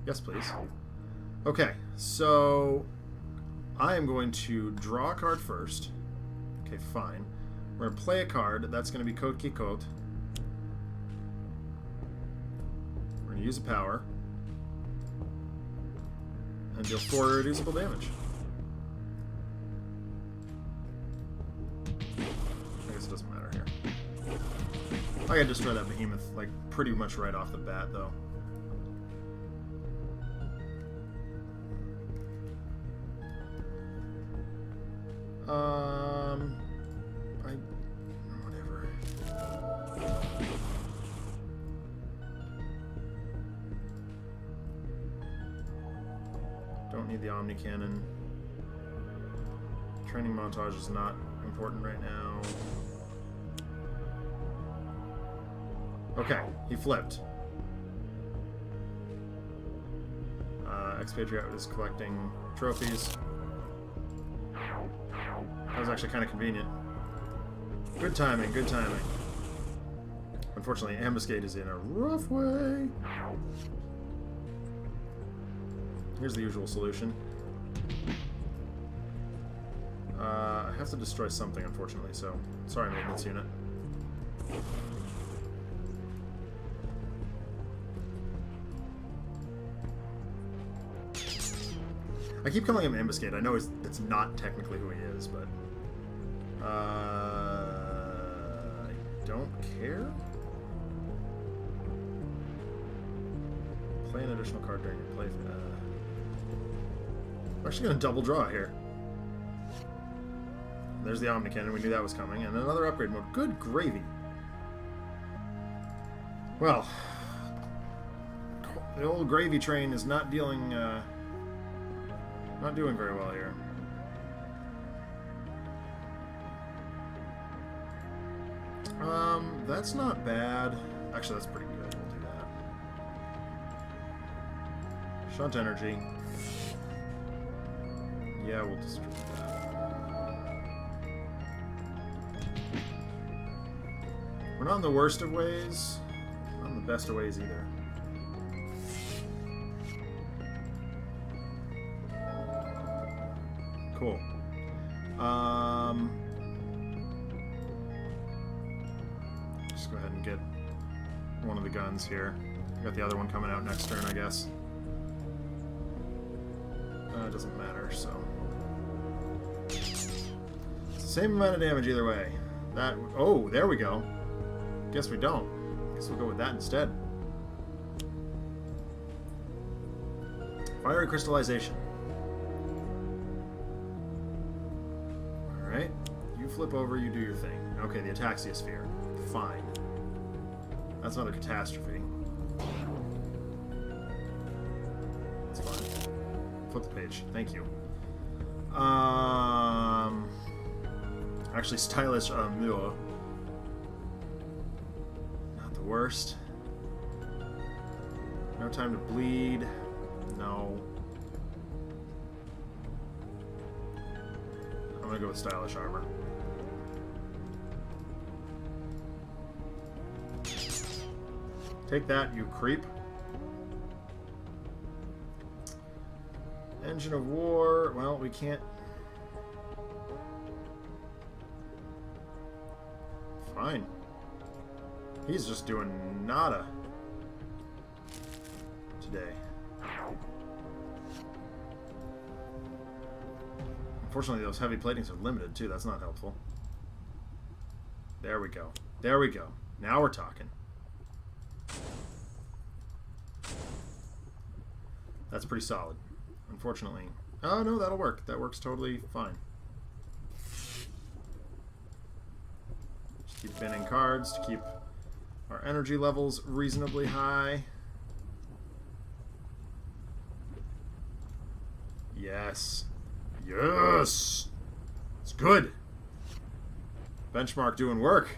Yes, please. Okay, so I am going to draw a card first. Okay, fine. We're going to play a card. That's going to be Kotki Kot. We're going to use a power. And deal 4 irreducible damage. doesn't matter here. I gotta destroy that behemoth, like, pretty much right off the bat, though. Whatever. Don't need the Omni Cannon. Training montage is not important right now. Okay, he flipped. Expartiette is collecting trophies. That was actually kind of convenient. Good timing, good timing. Unfortunately, Ambuscade is in a rough way. Here's the usual solution. I have to destroy something, unfortunately, so sorry, maintenance unit. I keep calling him Ambuscade. I know it's not technically who he is, but I don't care. Play an additional card during your play. I'm actually going to double draw here. There's the Omni Cannon. We knew that was coming. And another upgrade mode. Good gravy. Well, the old gravy train is not dealing, not doing very well here. That's not bad. Actually, that's pretty good. We'll do that. Shunt energy. Yeah, we'll distribute that. We're not in the worst of ways. Not in the best of ways either. Cool. Just go ahead and get one of the guns here. Got the other one coming out next turn, I guess. It doesn't matter, so. It's the same amount of damage either way. That. Oh, there we go. Guess we don't. Guess we'll go with that instead. Fiery crystallization. Alright. You flip over, you do your thing. Okay, the Ataxia Sphere. Fine. That's another catastrophe. That's fine. Flip the page. Thank you. Actually, stylish Mule. Not the worst. No time to bleed. No. I'm gonna go with stylish armor. Take that, you creep. Engine of War. Well, we can't. Fine. He's just doing nada today. Unfortunately, those heavy platings are limited, too. That's not helpful. There we go. There we go. Now we're talking. That's pretty solid. Unfortunately. Oh, no, that'll work. That works totally fine. Just keep binning cards to keep our energy levels reasonably high. Yes. Yes! It's good. Benchmark doing work.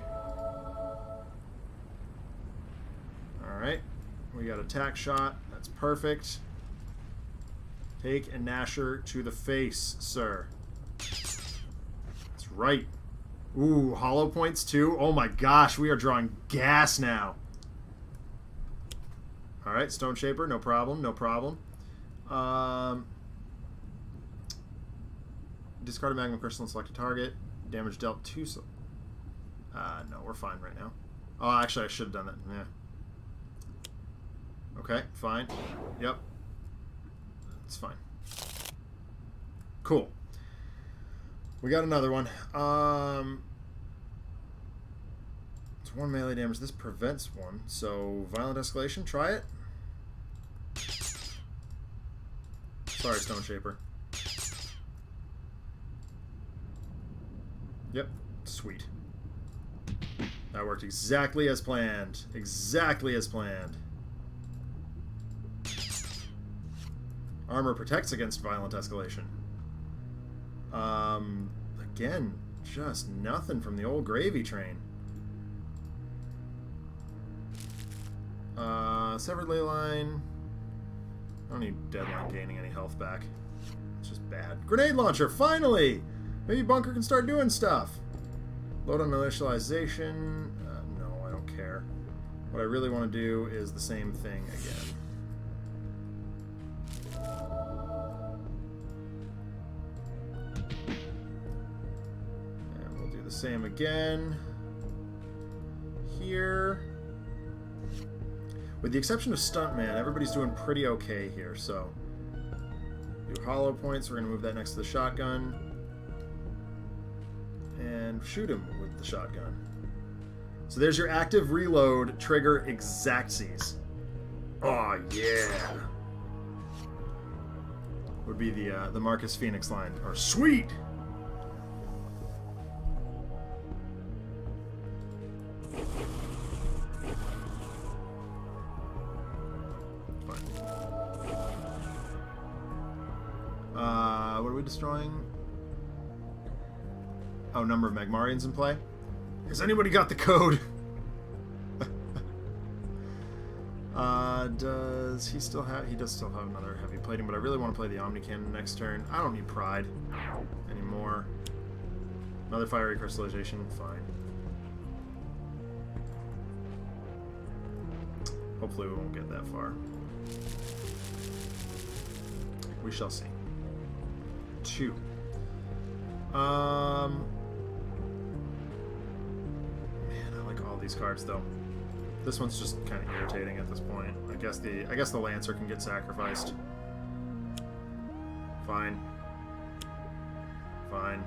Alright. We got attack shot. That's perfect. Take a Nasher to the face, sir. That's right. Ooh, hollow points too? Oh my gosh, we are drawing gas now. Alright, Stone Shaper, no problem, no problem. Discard a Magma Crystal and select a target. Damage dealt 2. So no, we're fine right now. Oh, actually, I should have done that. Yeah. Okay, fine. Yep. It's fine. Cool. We got another one. There's 1 melee damage. This prevents 1. So, Violent Escalation. Try it. Sorry, Stone Shaper. Yep. Sweet. That worked exactly as planned. Exactly as planned. Armor protects against Violent Escalation. Again, just nothing from the old gravy train. Severed Ley Line. I don't need Deadline gaining any health back. It's just bad. Grenade Launcher, finally! Maybe Bunker can start doing stuff. Load on Initialization. No, I don't care. What I really want to do is the same thing again. And we'll do the same again. Here. With the exception of Stuntman, everybody's doing pretty okay here, so... Do hollow points, we're going to move that next to the shotgun. And shoot him with the shotgun. So there's your active reload trigger Exactsies. Oh yeah! Would be the Marcus Phoenix line. Or sweet! What are we destroying? Oh, number of Magmarians in play. Has anybody got the code? Does he still have... He does still have another heavy plating, but I really want to play the Omni Cannon next turn. I don't need Pride anymore. Another Fiery Crystallization, fine. Hopefully we won't get that far. We shall see. 2. Man, I like all these cards though. This one's just kind of irritating at this point. I guess the Lancer can get sacrificed. Fine. Fine.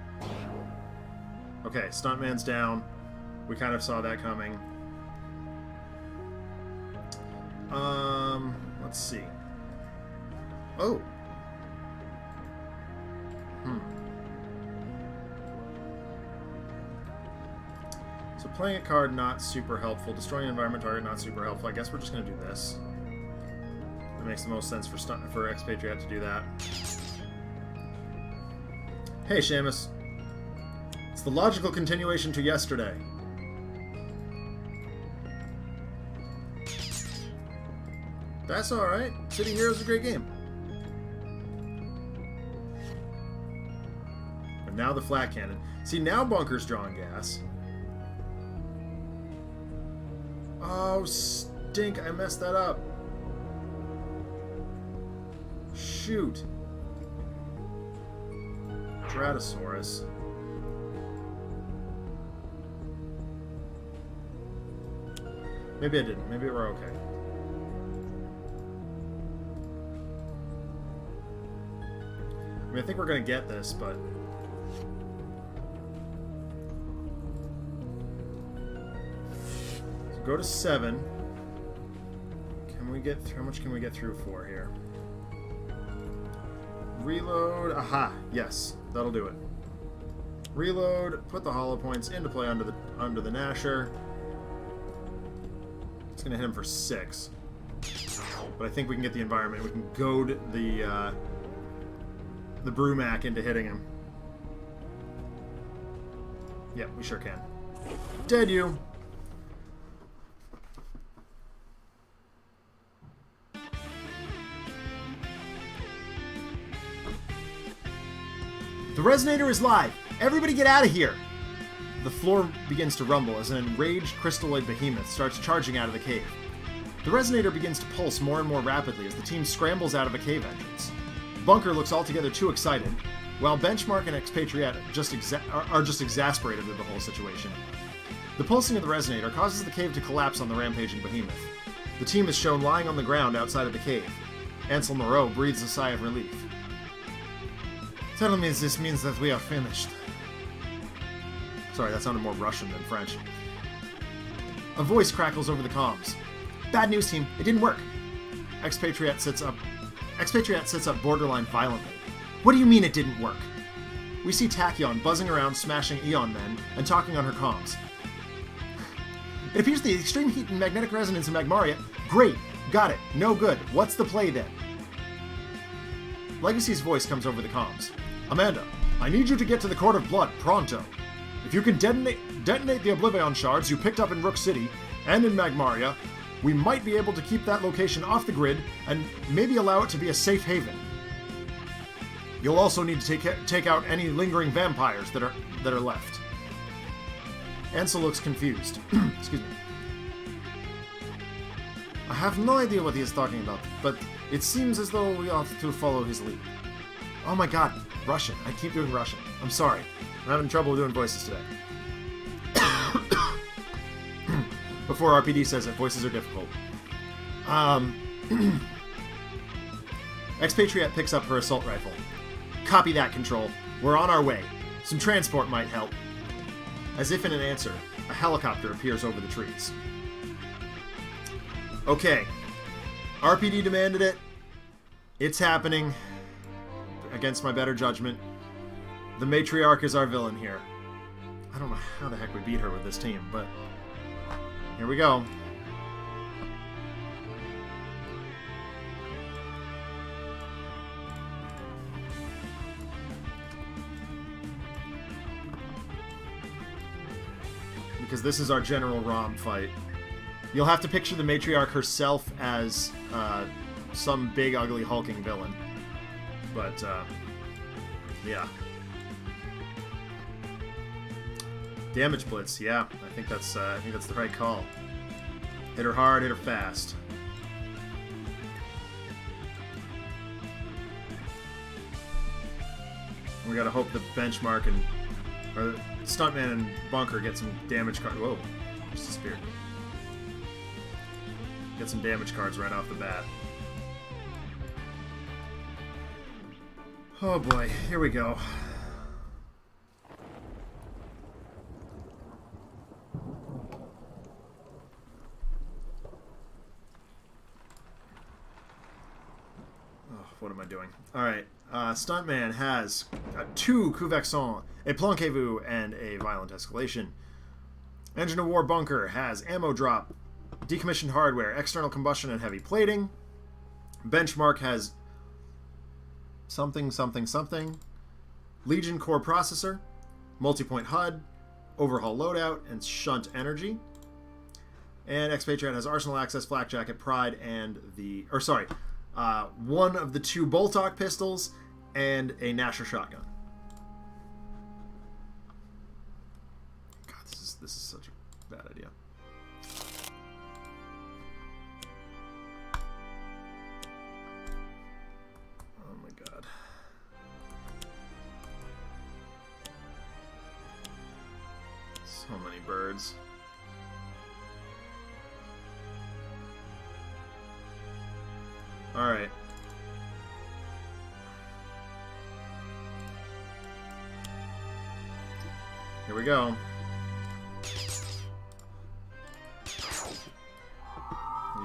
Okay, Stuntman's down. We kind of saw that coming. Let's see. Oh. So playing a card not super helpful, destroying an environment target not super helpful. I guess we're just going to do this. It makes the most sense for Expartiette to do that. Hey, Seamus. It's the logical continuation to yesterday. That's alright. City Heroes is a great game. And now the flat cannon. See, now Bunker's drawing gas. Oh, stink. I messed that up. Shoot. Stratosaurus. Maybe I didn't. Maybe we're okay. I mean, I think we're going to get this, but... So go to 7. Can we get through... How much can we get through for here? Reload. Aha. Yes. That'll do it. Reload. Put the hollow points into play under the Nasher. It's going to hit him for 6. But I think we can get the environment. We can goad the Brumac into hitting him. Yeah, we sure can. Dead you. The Resonator is live. Everybody get out of here. The floor begins to rumble as an enraged crystalloid behemoth starts charging out of the cave. The Resonator begins to pulse more and more rapidly as the team scrambles out of a cave entrance. Bunker looks altogether too excited, while Benchmark and Expariette are just exasperated with the whole situation. The pulsing of the Resonator causes the cave to collapse on the rampaging behemoth. The team is shown lying on the ground outside of the cave. Ansel Moreau breathes a sigh of relief. Tell me this means that we are finished. Sorry, that sounded more Russian than French. A voice crackles over the comms. Bad news, team. It didn't work. Expartiette sits up borderline violently. What do you mean it didn't work? We see Tachyon buzzing around, smashing Eon men, and talking on her comms. It appears the extreme heat and magnetic resonance in Magmaria. Great. Got it. No good. What's the play then? Legacy's voice comes over the comms. Amanda, I need you to get to the Court of Blood, pronto. If you can detonate the Oblivion shards you picked up in Rook City and in Magmaria, we might be able to keep that location off the grid and maybe allow it to be a safe haven. You'll also need to take out any lingering vampires that are left. Ansel looks confused. Excuse me. I have no idea what he is talking about, but it seems as though we ought to follow his lead. Oh my god, Russian. I keep doing Russian. I'm sorry. I'm having trouble doing voices today. Before RPD says it, voices are difficult. Expariette picks up her assault rifle. Copy that, Control. We're on our way. Some transport might help. As if in an answer, a helicopter appears over the trees. Okay. RPD demanded it. It's happening. Against my better judgment. The Matriarch is our villain here. I don't know how the heck we beat her with this team, but here we go. Because this is our General Rom fight. You'll have to picture the Matriarch herself as some big, ugly, hulking villain. But, yeah. Damage Blitz, yeah. I think that's the right call. Hit her hard, hit her fast. We gotta hope the benchmark or Stuntman and Bunker get some damage cards. Whoa, just disappeared. Get some damage cards right off the bat. Oh boy, here we go. What am I doing? Alright, Stuntman has 2 Coup Vexant, a Planquez-Vous, and a Violent Escalation. Engine of War Bunker has Ammo Drop, Decommissioned Hardware, External Combustion, and Heavy Plating. Benchmark has something. Legion Core Processor, Multipoint HUD, Overhaul Loadout, and Shunt Energy. And Expariette has Arsenal Access, Flak Jacket, Pride, and one of the 2 Boltok pistols and a Nasher shotgun. God, this is such a bad idea. Oh my god. So many birds. Alright. Here we go.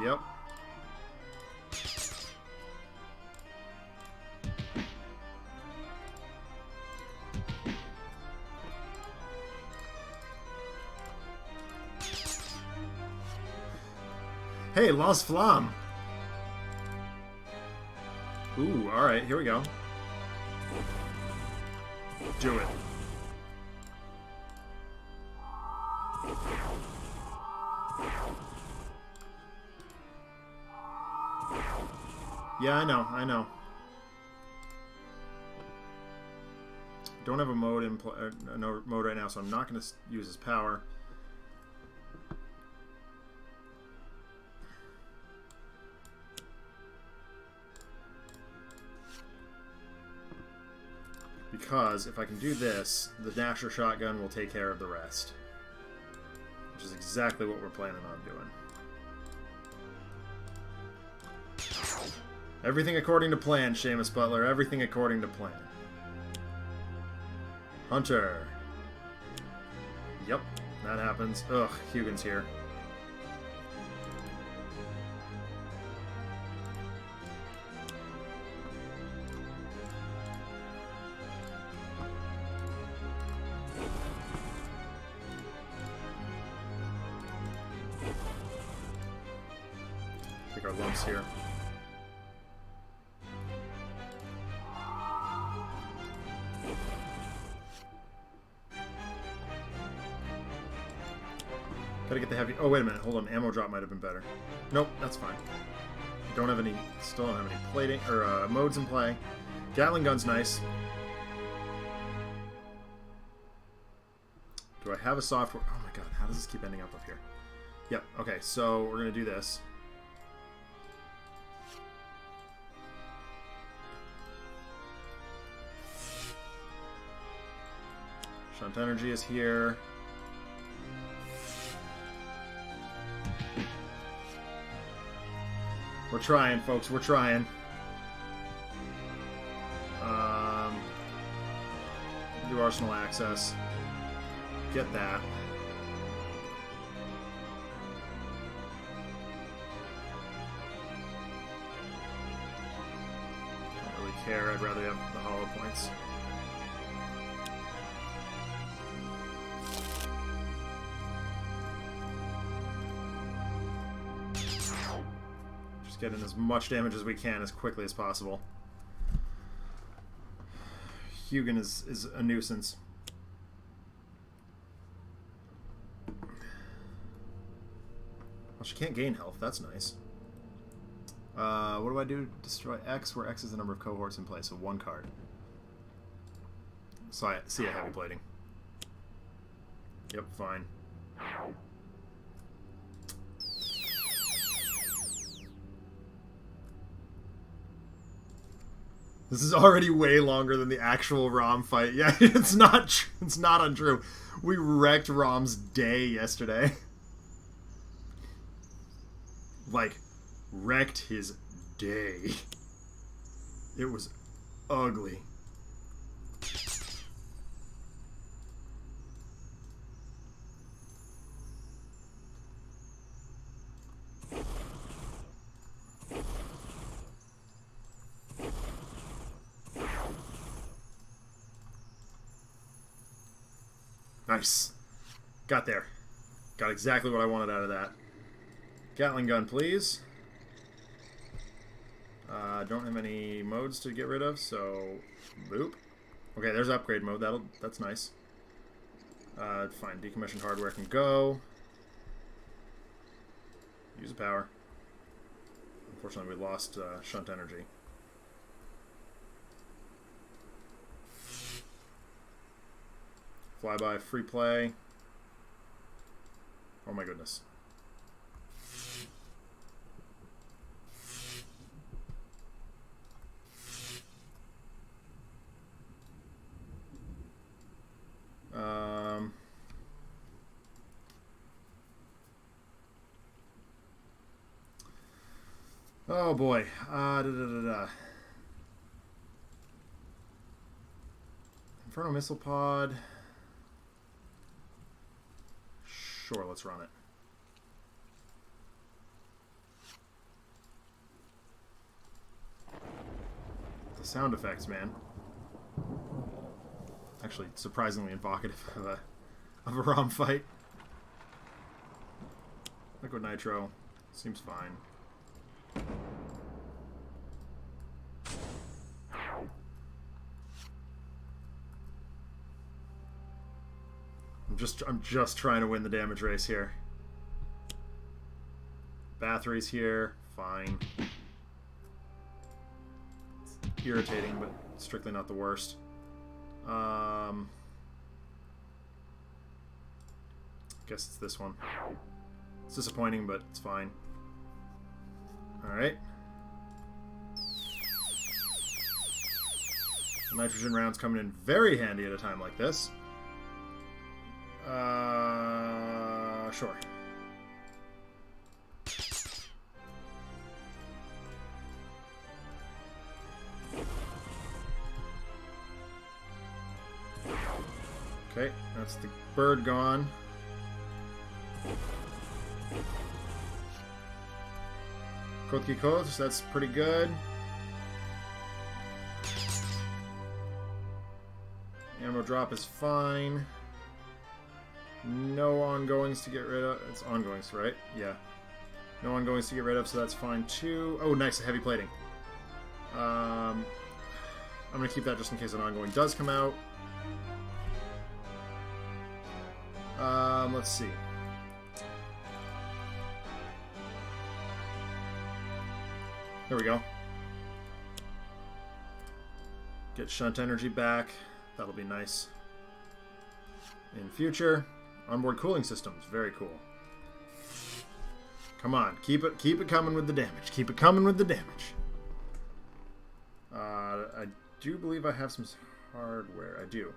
Yep. Hey, Lost Flamme. Ooh, alright, here we go. Do it. Yeah, I know. Don't have a mode in no mode right now, so I'm not going to use his power. Because if I can do this, the Nasher shotgun will take care of the rest. Which is exactly what we're planning on doing. Everything according to plan, Seamus Butler. Everything according to plan. Hunter. Yep, that happens. Ugh, Hugin's here. our lumps here. Gotta get the heavy... Oh, wait a minute. Hold on. Ammo drop might have been better. Nope, that's fine. Don't have any... Still don't have any plating... Or, modes in play. Gatling gun's nice. Do I have a software... Oh my god, how does this keep ending up here? Yep, okay, so we're gonna do this. Shunt Energy is here. We're trying, folks. We're trying. Do Arsenal access. Get that. Don't really care. I'd rather have the hollow points. Get in as much damage as we can as quickly as possible. Hugin is a nuisance. Well, she can't gain health. That's nice. What do I do? Destroy X, where X is the number of cohorts in play, so one card. So I see a heavy plating. Yep, fine. This is already way longer than the actual Rom fight. Yeah, it's not untrue. We wrecked Rom's day yesterday. Like, wrecked his day. It was ugly. Nice. Got there. Got exactly what I wanted out of that. Gatling gun, please. Don't have any modes to get rid of, so boop. Okay, there's upgrade mode. That's nice. Fine. Decommissioned hardware can go. Use the power. Unfortunately, we lost shunt energy. Flyby, free play. Oh my goodness. Oh boy. Inferno Missile Pod. Sure, let's run it. The sound effects, man. Actually, surprisingly evocative of a ROM fight. Liquid Nitro. Seems fine. I'm just trying to win the damage race here. Bathory's here. Fine. It's irritating, but strictly not the worst. Guess it's this one. It's disappointing, but it's fine. Alright. Nitrogen rounds coming in very handy at a time like this. Sure. Okay, that's the bird gone. Kotki Kots, that's pretty good. Ammo drop is fine. No ongoings to get rid of. It's ongoings, right? Yeah. No ongoings to get rid of, so that's fine too. Oh, nice, heavy plating. I'm going to keep that just in case an ongoing does come out. Let's see. There we go. Get shunt energy back. That'll be nice. In future, onboard cooling systems. Very cool. Come on, keep it coming with the damage. Keep it coming with the damage. I do believe I have some hardware. I do.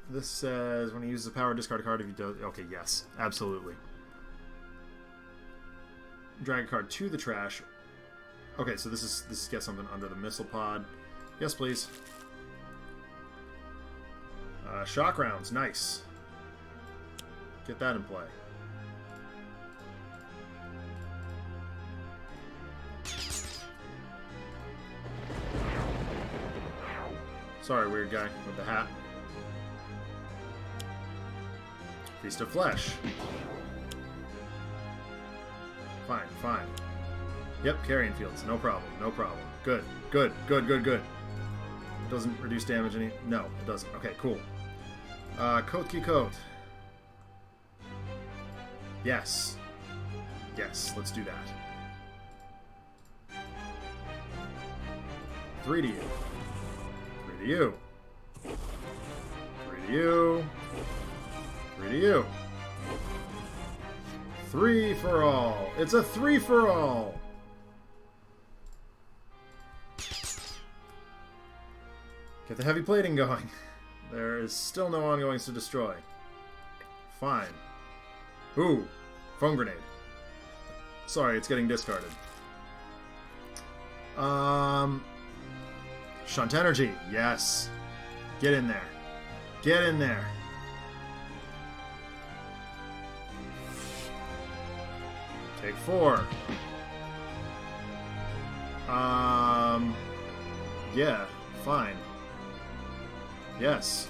This says when he uses a power, discard a card if he does. Okay, yes, absolutely. Drag a card to the trash. Okay, so this is get something under the missile pod. Yes, please. Shock rounds, nice. Get that in play. Sorry, weird guy with the hat. Feast of Flesh. Fine, fine. Yep, carrying fields. No problem, no problem. Good, good, good, good, good. It doesn't reduce damage any... No, it doesn't. Okay, cool. Coat. Yes. Yes, let's do that. 3 to you. 3 to you. 3 to you. 3 to you. 3 for all. It's a 3 for all. Get the heavy plating going. There is still no ongoings to destroy. Fine. Ooh, foam grenade. Sorry, it's getting discarded. Shunt energy. Yes. Get in there. Get in there. Take 4. Yeah, fine. Yes.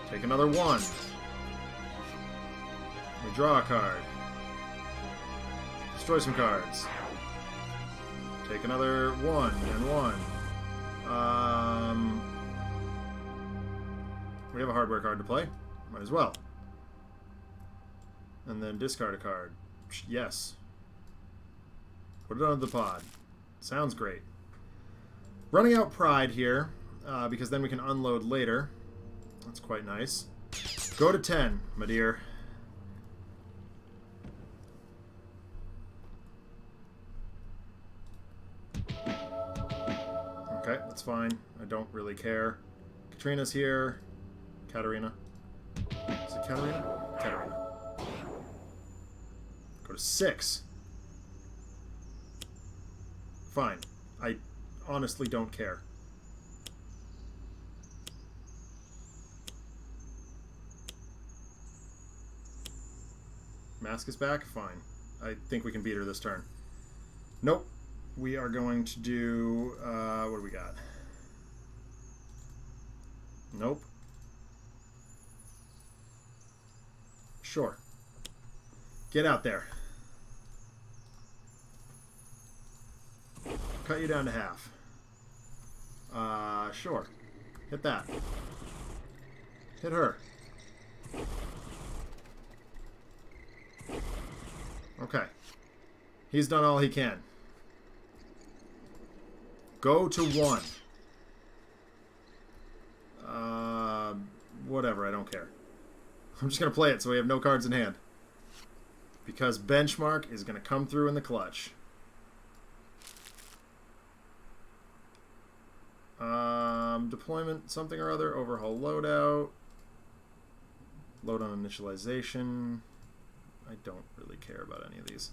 Take another 1. We draw a card. Destroy some cards. Take another 1 and 1. We have a hardware card to play. Might as well. And then discard a card. Yes. Put it onto the pod. Sounds great. Running out Pride here, because then we can unload later. That's quite nice. Go to 10, my dear. Okay, that's fine. I don't really care. Katrina's here. Katarina. Is it Katarina? Katarina. Go to 6. Fine. I honestly don't care. Mask is back? Fine. I think we can beat her this turn. Nope. We are going to do... what do we got? Nope. Sure. Get out there. Cut you down to half. Sure. Hit that. Hit her. Okay. He's done all he can. Go to 1. Whatever, I don't care. I'm just going to play it so we have no cards in hand. Because Benchmark is going to come through in the clutch. Deployment something or other. Overhaul loadout. Load on initialization. I don't really care about any of these.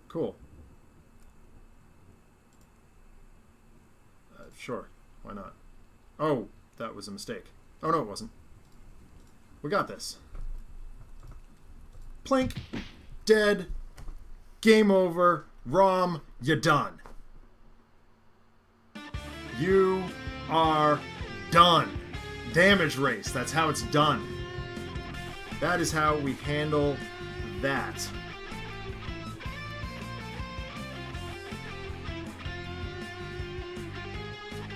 Cool. Sure. Why not? Oh, that was a mistake. Oh, no, it wasn't. We got this. Plink. Dead. Game over. Rom, you're done. You are done. Damage race. That's how it's done. That is how we handle that.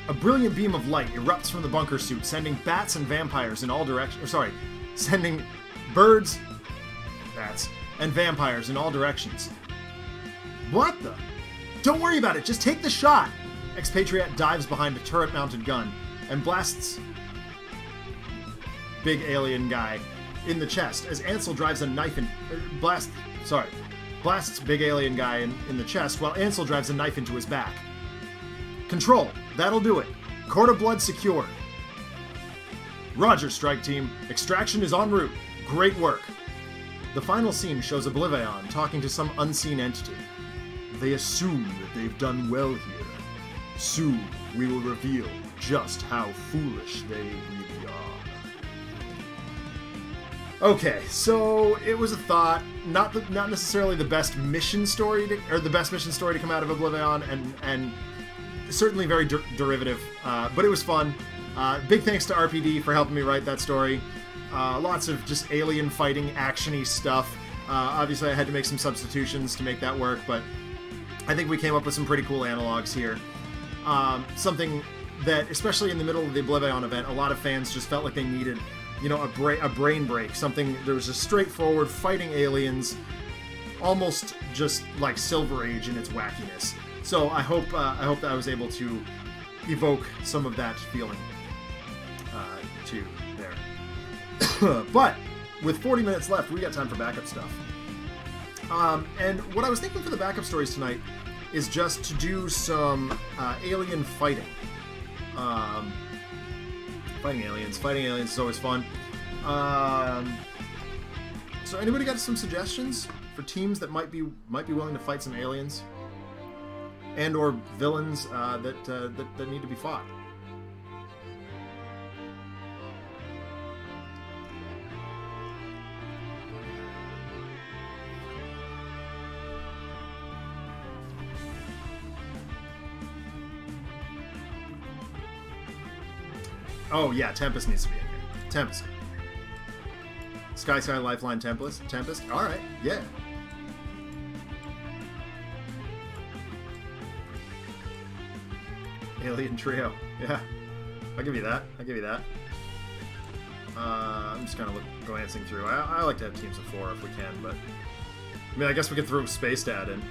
A brilliant beam of light erupts from the bunker suit, sending bats and vampires in all directions. Sorry, sending birds, bats, and vampires in all directions. What the? Don't worry about it, just take the shot! Expariette dives behind a turret-mounted gun and blasts big alien guy in the chest as Ansel drives a knife in... blasts big alien guy in the chest while Ansel drives a knife into his back. Control, that'll do it. Court of Blood secured. Roger, strike team. Extraction is en route. Great work. The final scene shows Oblivion talking to some unseen entity. They assume that they've done well here. Soon, we will reveal just how foolish they really are. Okay, so it was a thought, not necessarily the best mission story to come out of Oblivion, and certainly very derivative, but it was fun. Big thanks to RPD for helping me write that story. Lots of just alien fighting, action-y stuff. Obviously, I had to make some substitutions to make that work, but I think we came up with some pretty cool analogs here. Something that, especially in the middle of the Oblivion event, a lot of fans just felt like they needed, a brain break. Something that was just straightforward, fighting aliens, almost just like Silver Age in its wackiness. So I hope that I was able to evoke some of that feeling too there. But with 40 minutes left, we got time for backup stuff. And what I was thinking for the backup stories tonight is just to do some alien fighting. Fighting aliens is always fun. So anybody got some suggestions for teams that might be willing to fight some aliens? And or villains that need to be fought. Oh yeah, Tempest needs to be in here. Tempest. Sky Lifeline Tempest. All right, yeah. Alien trio. Yeah. I'll give you that. I'm just kind of glancing through. I like to have teams of 4 if we can, but... I mean, I guess we could throw Space Dad in.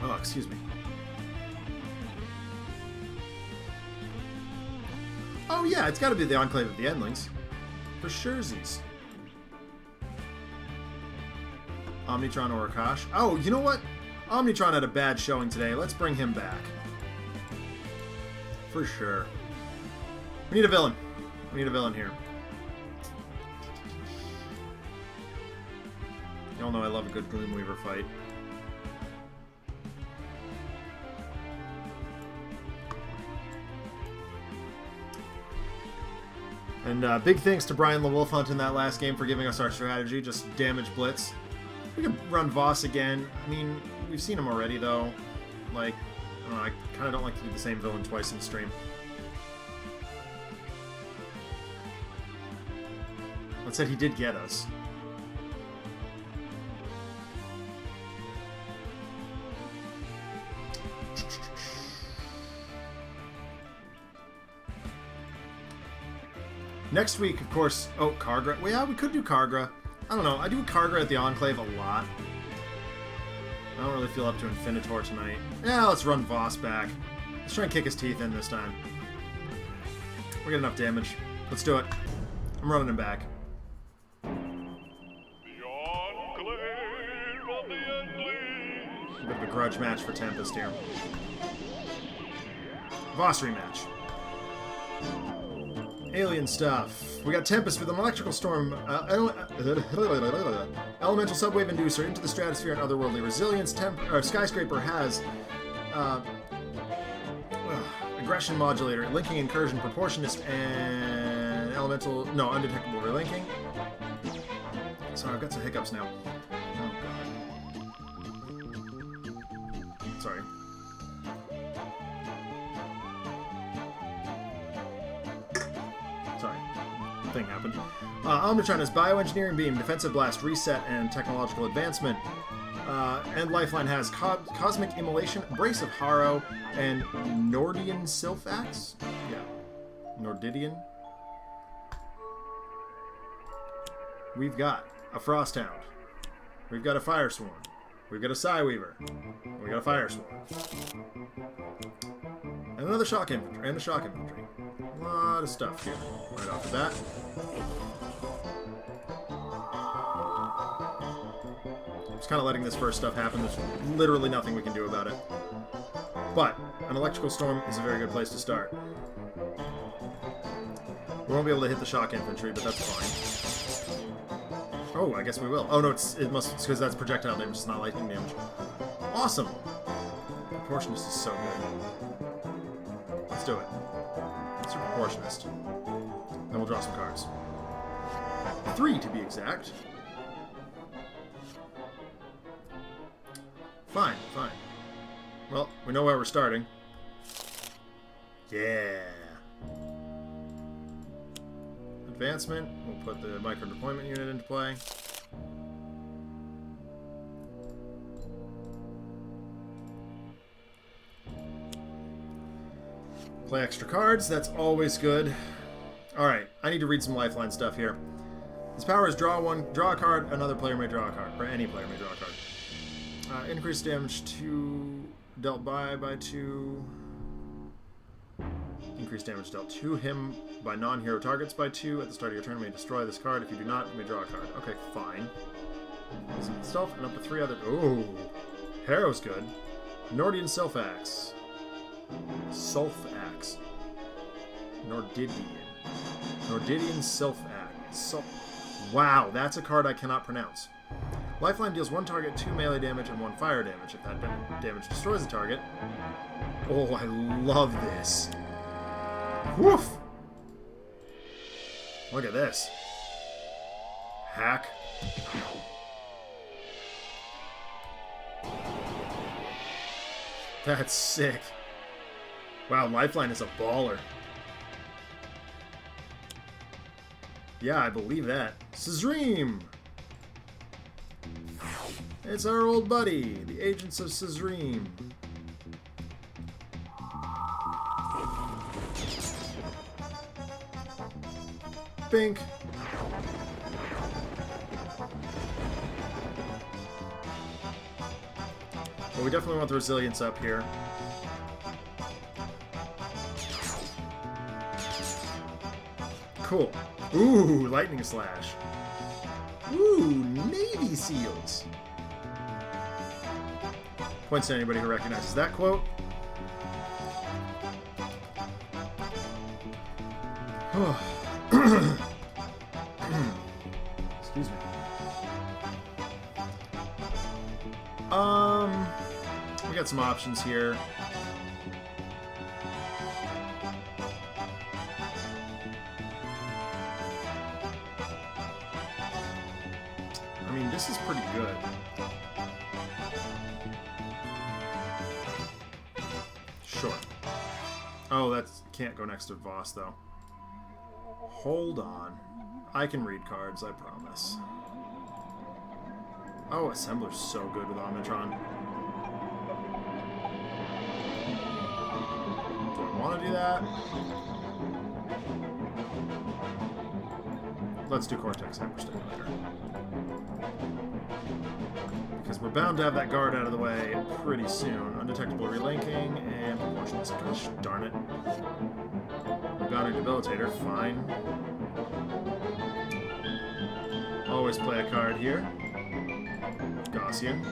Oh, excuse me. Oh yeah, it's got to be the Enclave of the Endlings. For surezies. Omnitron or Akash. Oh, you know what? Omnitron had a bad showing today. Let's bring him back. For sure. We need a villain. Here. Y'all know I love a good Gloomweaver fight. And big thanks to Brian LeWolfhunt in that last game for giving us our strategy. Just damage blitz. We could run Voss again. I mean, we've seen him already, though. Like, I don't know, I kind of don't like to do the same villain twice in stream. That said, he did get us. Next week, of course... Oh, Kargra. Well, yeah, we could do Kargra. I don't know. I do Kargra at the Enclave a lot. I don't really feel up to Infinitor tonight. Yeah, let's run Voss back. Let's try and kick his teeth in this time. We got enough damage. Let's do it. I'm running him back. The Enclave of the Endlings. A bit of a grudge match for Tempest here. Voss rematch. Alien stuff. We got Tempest with an electrical storm, elemental subwave inducer into the stratosphere and otherworldly resilience. Skyscraper has aggression modulator, linking incursion, proportionist, and elemental. No, undetectable relinking. Sorry, I've got some hiccups now. Oh god. Sorry. thing happened. Omnitron has Bioengineering Beam, Defensive Blast, Reset, and Technological Advancement. And Lifeline has Cosmic Immolation, Brace of Harrow, and Nordian Sylph Axe? Yeah. Nordidian. We've got a Frosthound. We've got a Firesworn. We've got a Psyweaver. We got a Firesworn. And another Shock Infantry. And a Shock Infantry. A lot of stuff here. Right off the bat. Just kind of letting this first stuff happen. There's literally nothing we can do about it. But an Electrical Storm is a very good place to start. We won't be able to hit the Shock Infantry, but that's fine. Oh, I guess we will. Oh no, it's because that's projectile damage, it's not lightning damage. Awesome! Proportionist is so good. Let's do it. Let's do Proportionist. Then we'll draw some cards. 3 to be exact. Fine, fine. Well, we know where we're starting. Yeah. Advancement. We'll put the micro deployment unit into play. Play extra cards. That's always good. Alright, I need to read some Lifeline stuff here. This power is draw a card, another player may draw a card, or any player may draw a card. Increase damage to dealt by 2. Increase damage dealt to him by non-hero targets by 2. At the start of your turn, you may destroy this card. If you do not, you may draw a card. Okay, fine. Stealth and up to 3 other... Oh! Harrow's good. Nordian Sylph Axe. Sylph Axe. Nordidian Sylph Axe. Wow, that's a card I cannot pronounce. Lifeline deals 1 target 2 melee damage and 1 fire damage. If that damage destroys the target... Oh, I love this. Woof! Look at this. Hack. That's sick. Wow, Lifeline is a baller. Yeah, I believe that. Sazream! It's our old buddy, the Agents of Sazream. Bink. Well, we definitely want the resilience up here. Cool. Ooh, Lightning Slash. Ooh, Navy SEALs. Points to anybody who recognizes that quote. Excuse me. We got some options here. I mean, this is pretty good. Sure. Oh, that can't go next to Voss, though. Hold on. I can read cards, I promise. Oh, Assembler's so good with Omnitron. Do I want to do that? Let's do Cortex Hyperstimulator. Because we're bound to have that guard out of the way pretty soon. Undetectable Relinking and Proportionist. Gosh darn it. Rebounding Debilitator, fine. Always play a card here. Gaussian.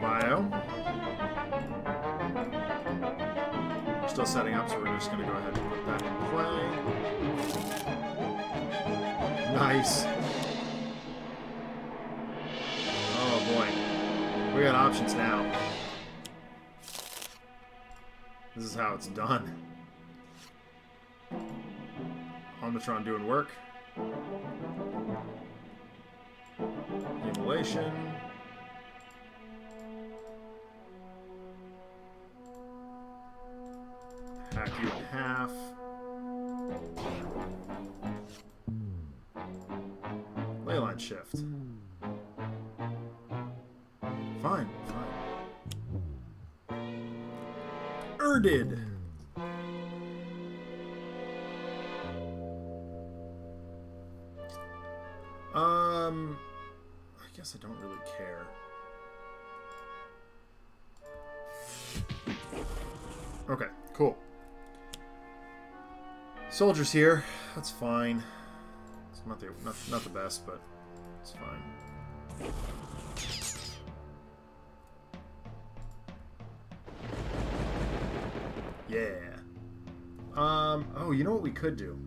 Bio. Still setting up, so we're just going to go ahead and put that in play. Nice. Oh boy. We got options now. This is how it's done. Omnitron doing work. Immolation. hack you in half. Leyline shift. Fine, fine. Erdid. I guess I don't really care. Okay, cool. Soldiers here. That's fine. It's not the best, but it's fine. Yeah. Oh, you know what we could do?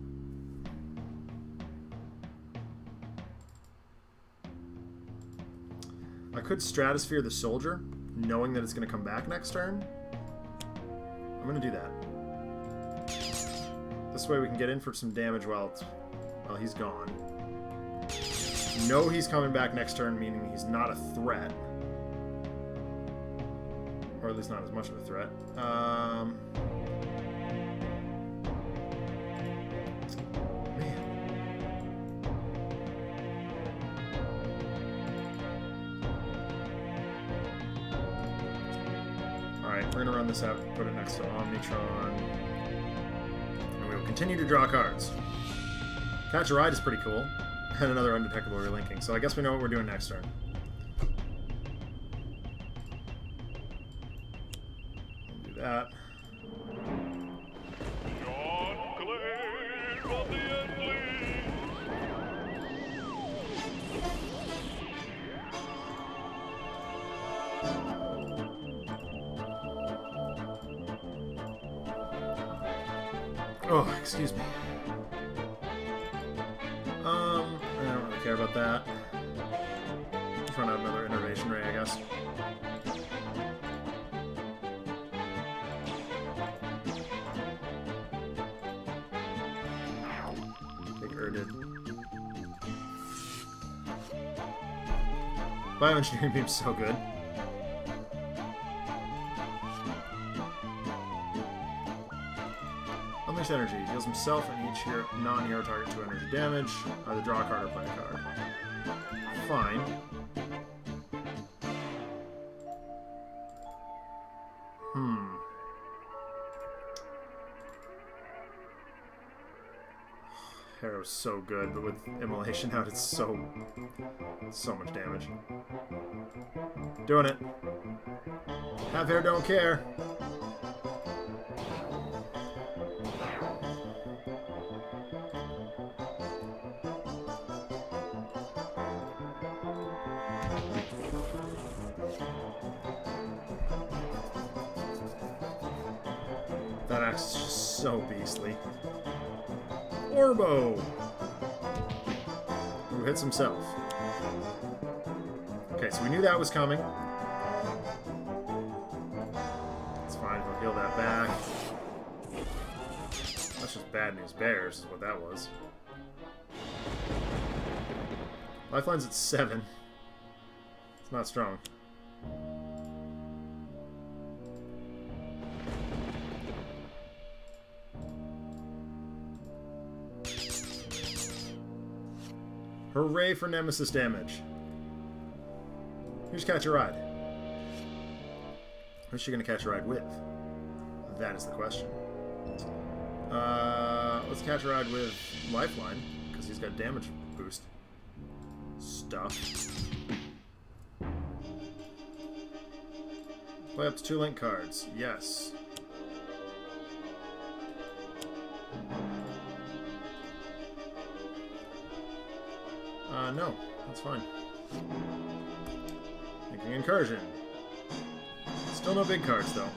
I could Stratosphere the Soldier, knowing that it's going to come back next turn. I'm going to do that. This way we can get in for some damage while he's gone. Know he's coming back next turn, meaning he's not a threat. Or at least not as much of a threat. Man. Alright, we're going to run this out, put it next to Omnitron. And we will continue to draw cards. Catch a Ride is pretty cool. And another undetectable relinking. So I guess we know what we're doing next turn. We'll do that. Enclave of the Endlings. Oh, excuse me. I don't really care about that. Let's run out another Innervation Ray, I guess. Take Erdid. Bioengineering Beam's so good. Unleash Energy. Heals himself and each non-hero target 2 energy damage. Either draw a card or play a card. Fine. Harrow's so good, but with Immolation out, it's so much damage. Doing it. Have hair, don't care. That axe is just so beastly. Orbo! Who hits himself. Okay, so we knew that was coming. It's fine, he'll heal that back. That's just bad news bears, is what that was. Lifeline's at 7. It's not strong. Hooray for Nemesis damage. Here's Catch a Ride. Who's she going to catch a ride with? That is the question. Let's catch a ride with Lifeline, because he's got damage boost stuff. Play up to 2 link cards. Yes. No, that's fine. Making Incursion. Still no big cards, though.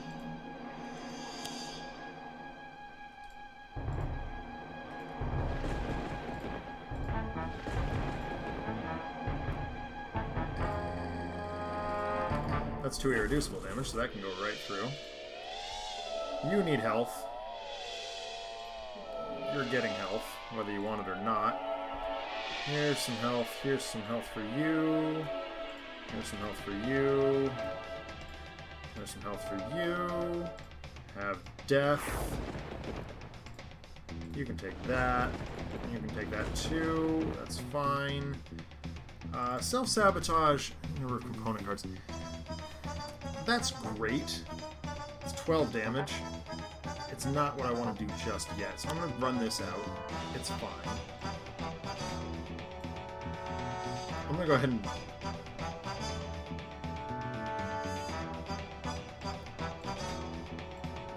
That's 2 irreducible damage, so that can go right through. You need health. You're getting health, whether you want it or not. Here's some health. Here's some health for you. Here's some health for you. There's some health for you. Have death. You can take that. You can take that too. That's fine. Self-sabotage. Number of component cards. That's great. It's 12 damage. It's not what I want to do just yet, so I'm going to run this out. It's fine. I'm going to go ahead and...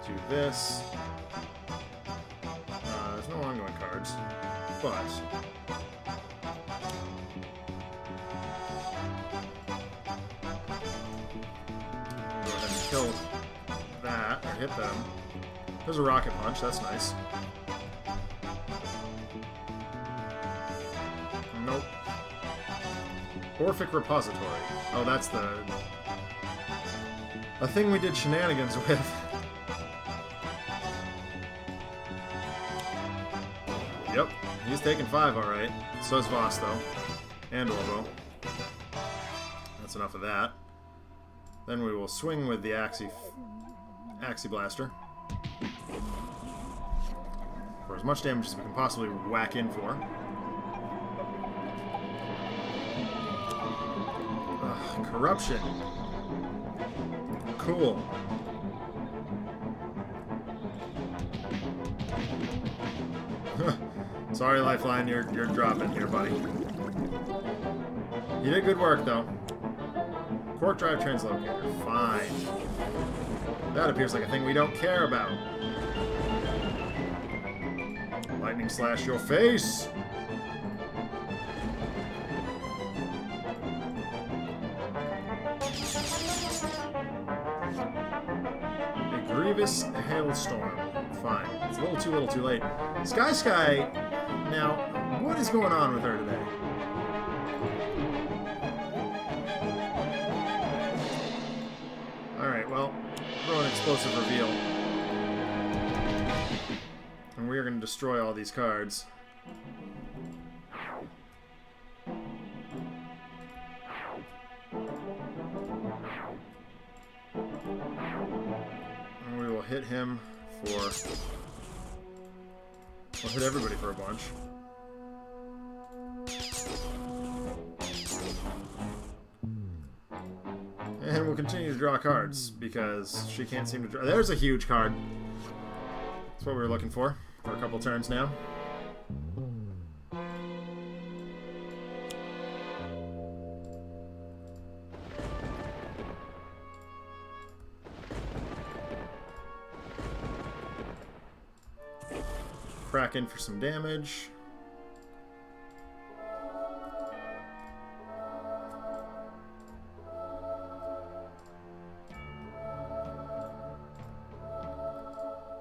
do this. There's no ongoing cards, but... go ahead and kill that, or hit them. There's a rocket punch, that's nice. Nope. Orphic Repository. Oh, that's a thing we did shenanigans with. Yep, he's taking 5, alright. So is Voss, though. And Orbo. That's enough of that. Then we will swing with the Axie Blaster. For as much damage as we can possibly whack in for. Ugh, corruption. Cool. Sorry, Lifeline, you're dropping here, buddy. You did good work, though. Quark Drive Translocator. Fine. That appears like a thing we don't care about. Lightning Slash your face! A Grievous Hailstorm. Fine. It's a little too late. Sky. Now, what is going on with her today? Alright, well, throw an explosive reveal. And we are going to destroy all these cards. And we will hit him for... we'll hit everybody for a bunch. And we'll continue to draw cards, because she can't seem to draw... There's a huge card. That's what we were looking for a couple turns now. Crack in for some damage.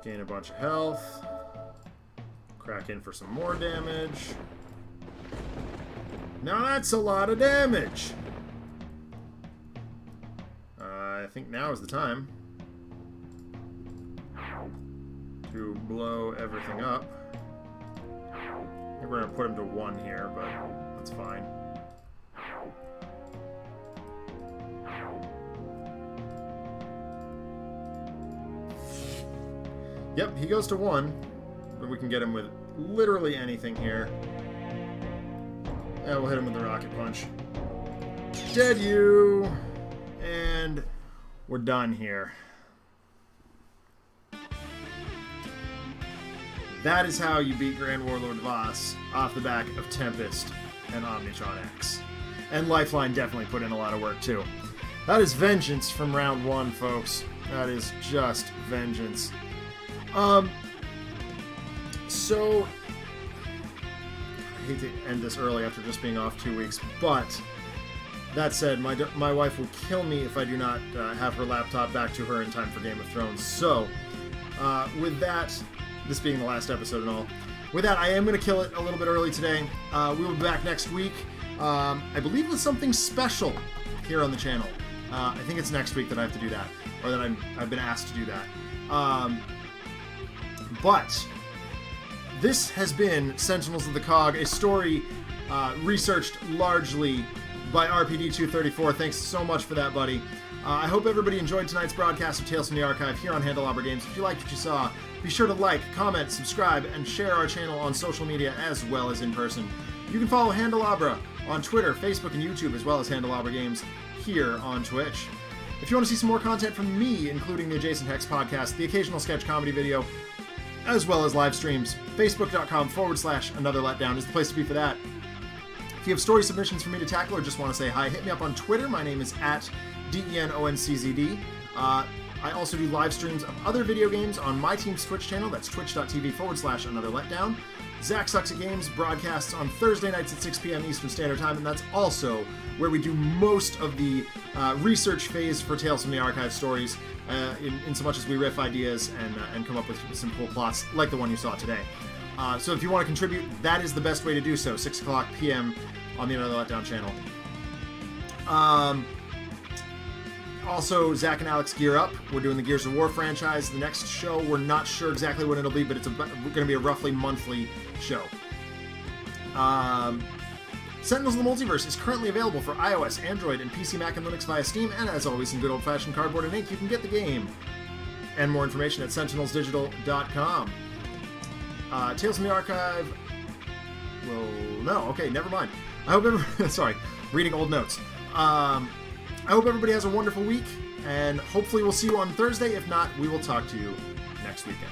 Gain a bunch of health. Crack in for some more damage. Now that's a lot of damage! I think now is the time to blow everything up. I think we're going to put him to 1 here, but that's fine. Yep, he goes to 1, but we can get him with literally anything here. Yeah, we'll hit him with the rocket punch. Dead you! And we're done here. That is how you beat Grand Warlord Voss off the back of Tempest and Omnitron-X. And Lifeline definitely put in a lot of work too. That is vengeance from round 1, folks. That is just vengeance. So, I hate to end this early after just being off 2 weeks, but that said, my wife will kill me if I do not have her laptop back to her in time for Game of Thrones. So, with that, this being the last episode and all, with that, I am going to kill it a little bit early today. We will be back next week, I believe with something special here on the channel. I think it's next week that I have to do that, or that I've been asked to do that. But this has been Sentinels of the C.O.G, a story researched largely by RPD234. Thanks so much for that, buddy. I hope everybody enjoyed tonight's broadcast of Tales from the Archive here on Handelabra Games. If you liked what you saw, be sure to like, comment, subscribe, and share our channel on social media as well as in person. You can follow Handelabra on Twitter, Facebook, and YouTube, as well as Handelabra Games here on Twitch. If you want to see some more content from me, including the Adjacent Hex podcast, the occasional sketch comedy video, as well as live streams, facebook.com/Another Letdown is the place to be for that. If you have story submissions for me to tackle or just want to say hi, hit me up on Twitter. My name is @DENONCZD. I also do live streams of other video games on my team's Twitch channel. That's twitch.tv/Another Letdown. Zach Sucks at Games broadcasts on Thursday nights at 6 p.m. Eastern Standard Time, and that's also where we do most of the research phase for Tales from the Archive stories, in so much as we riff ideas and come up with some cool plots like the one you saw today. So if you want to contribute, that is the best way to do so, 6 o'clock p.m. on the Another Letdown channel. Also, Zach and Alex gear up. We're doing the Gears of War franchise. The next show, we're not sure exactly when it'll be, but it's going to be a roughly monthly show. Sentinels of the Multiverse is currently available for iOS, Android, and PC, Mac, and Linux via Steam, and as always, in good old-fashioned cardboard and ink, you can get the game. And more information at sentinelsdigital.com. Tales from the Archive... Well, no, okay, never mind. I hope everybody... Sorry, reading old notes. I hope everybody has a wonderful week, and hopefully we'll see you on Thursday. If not, we will talk to you next weekend.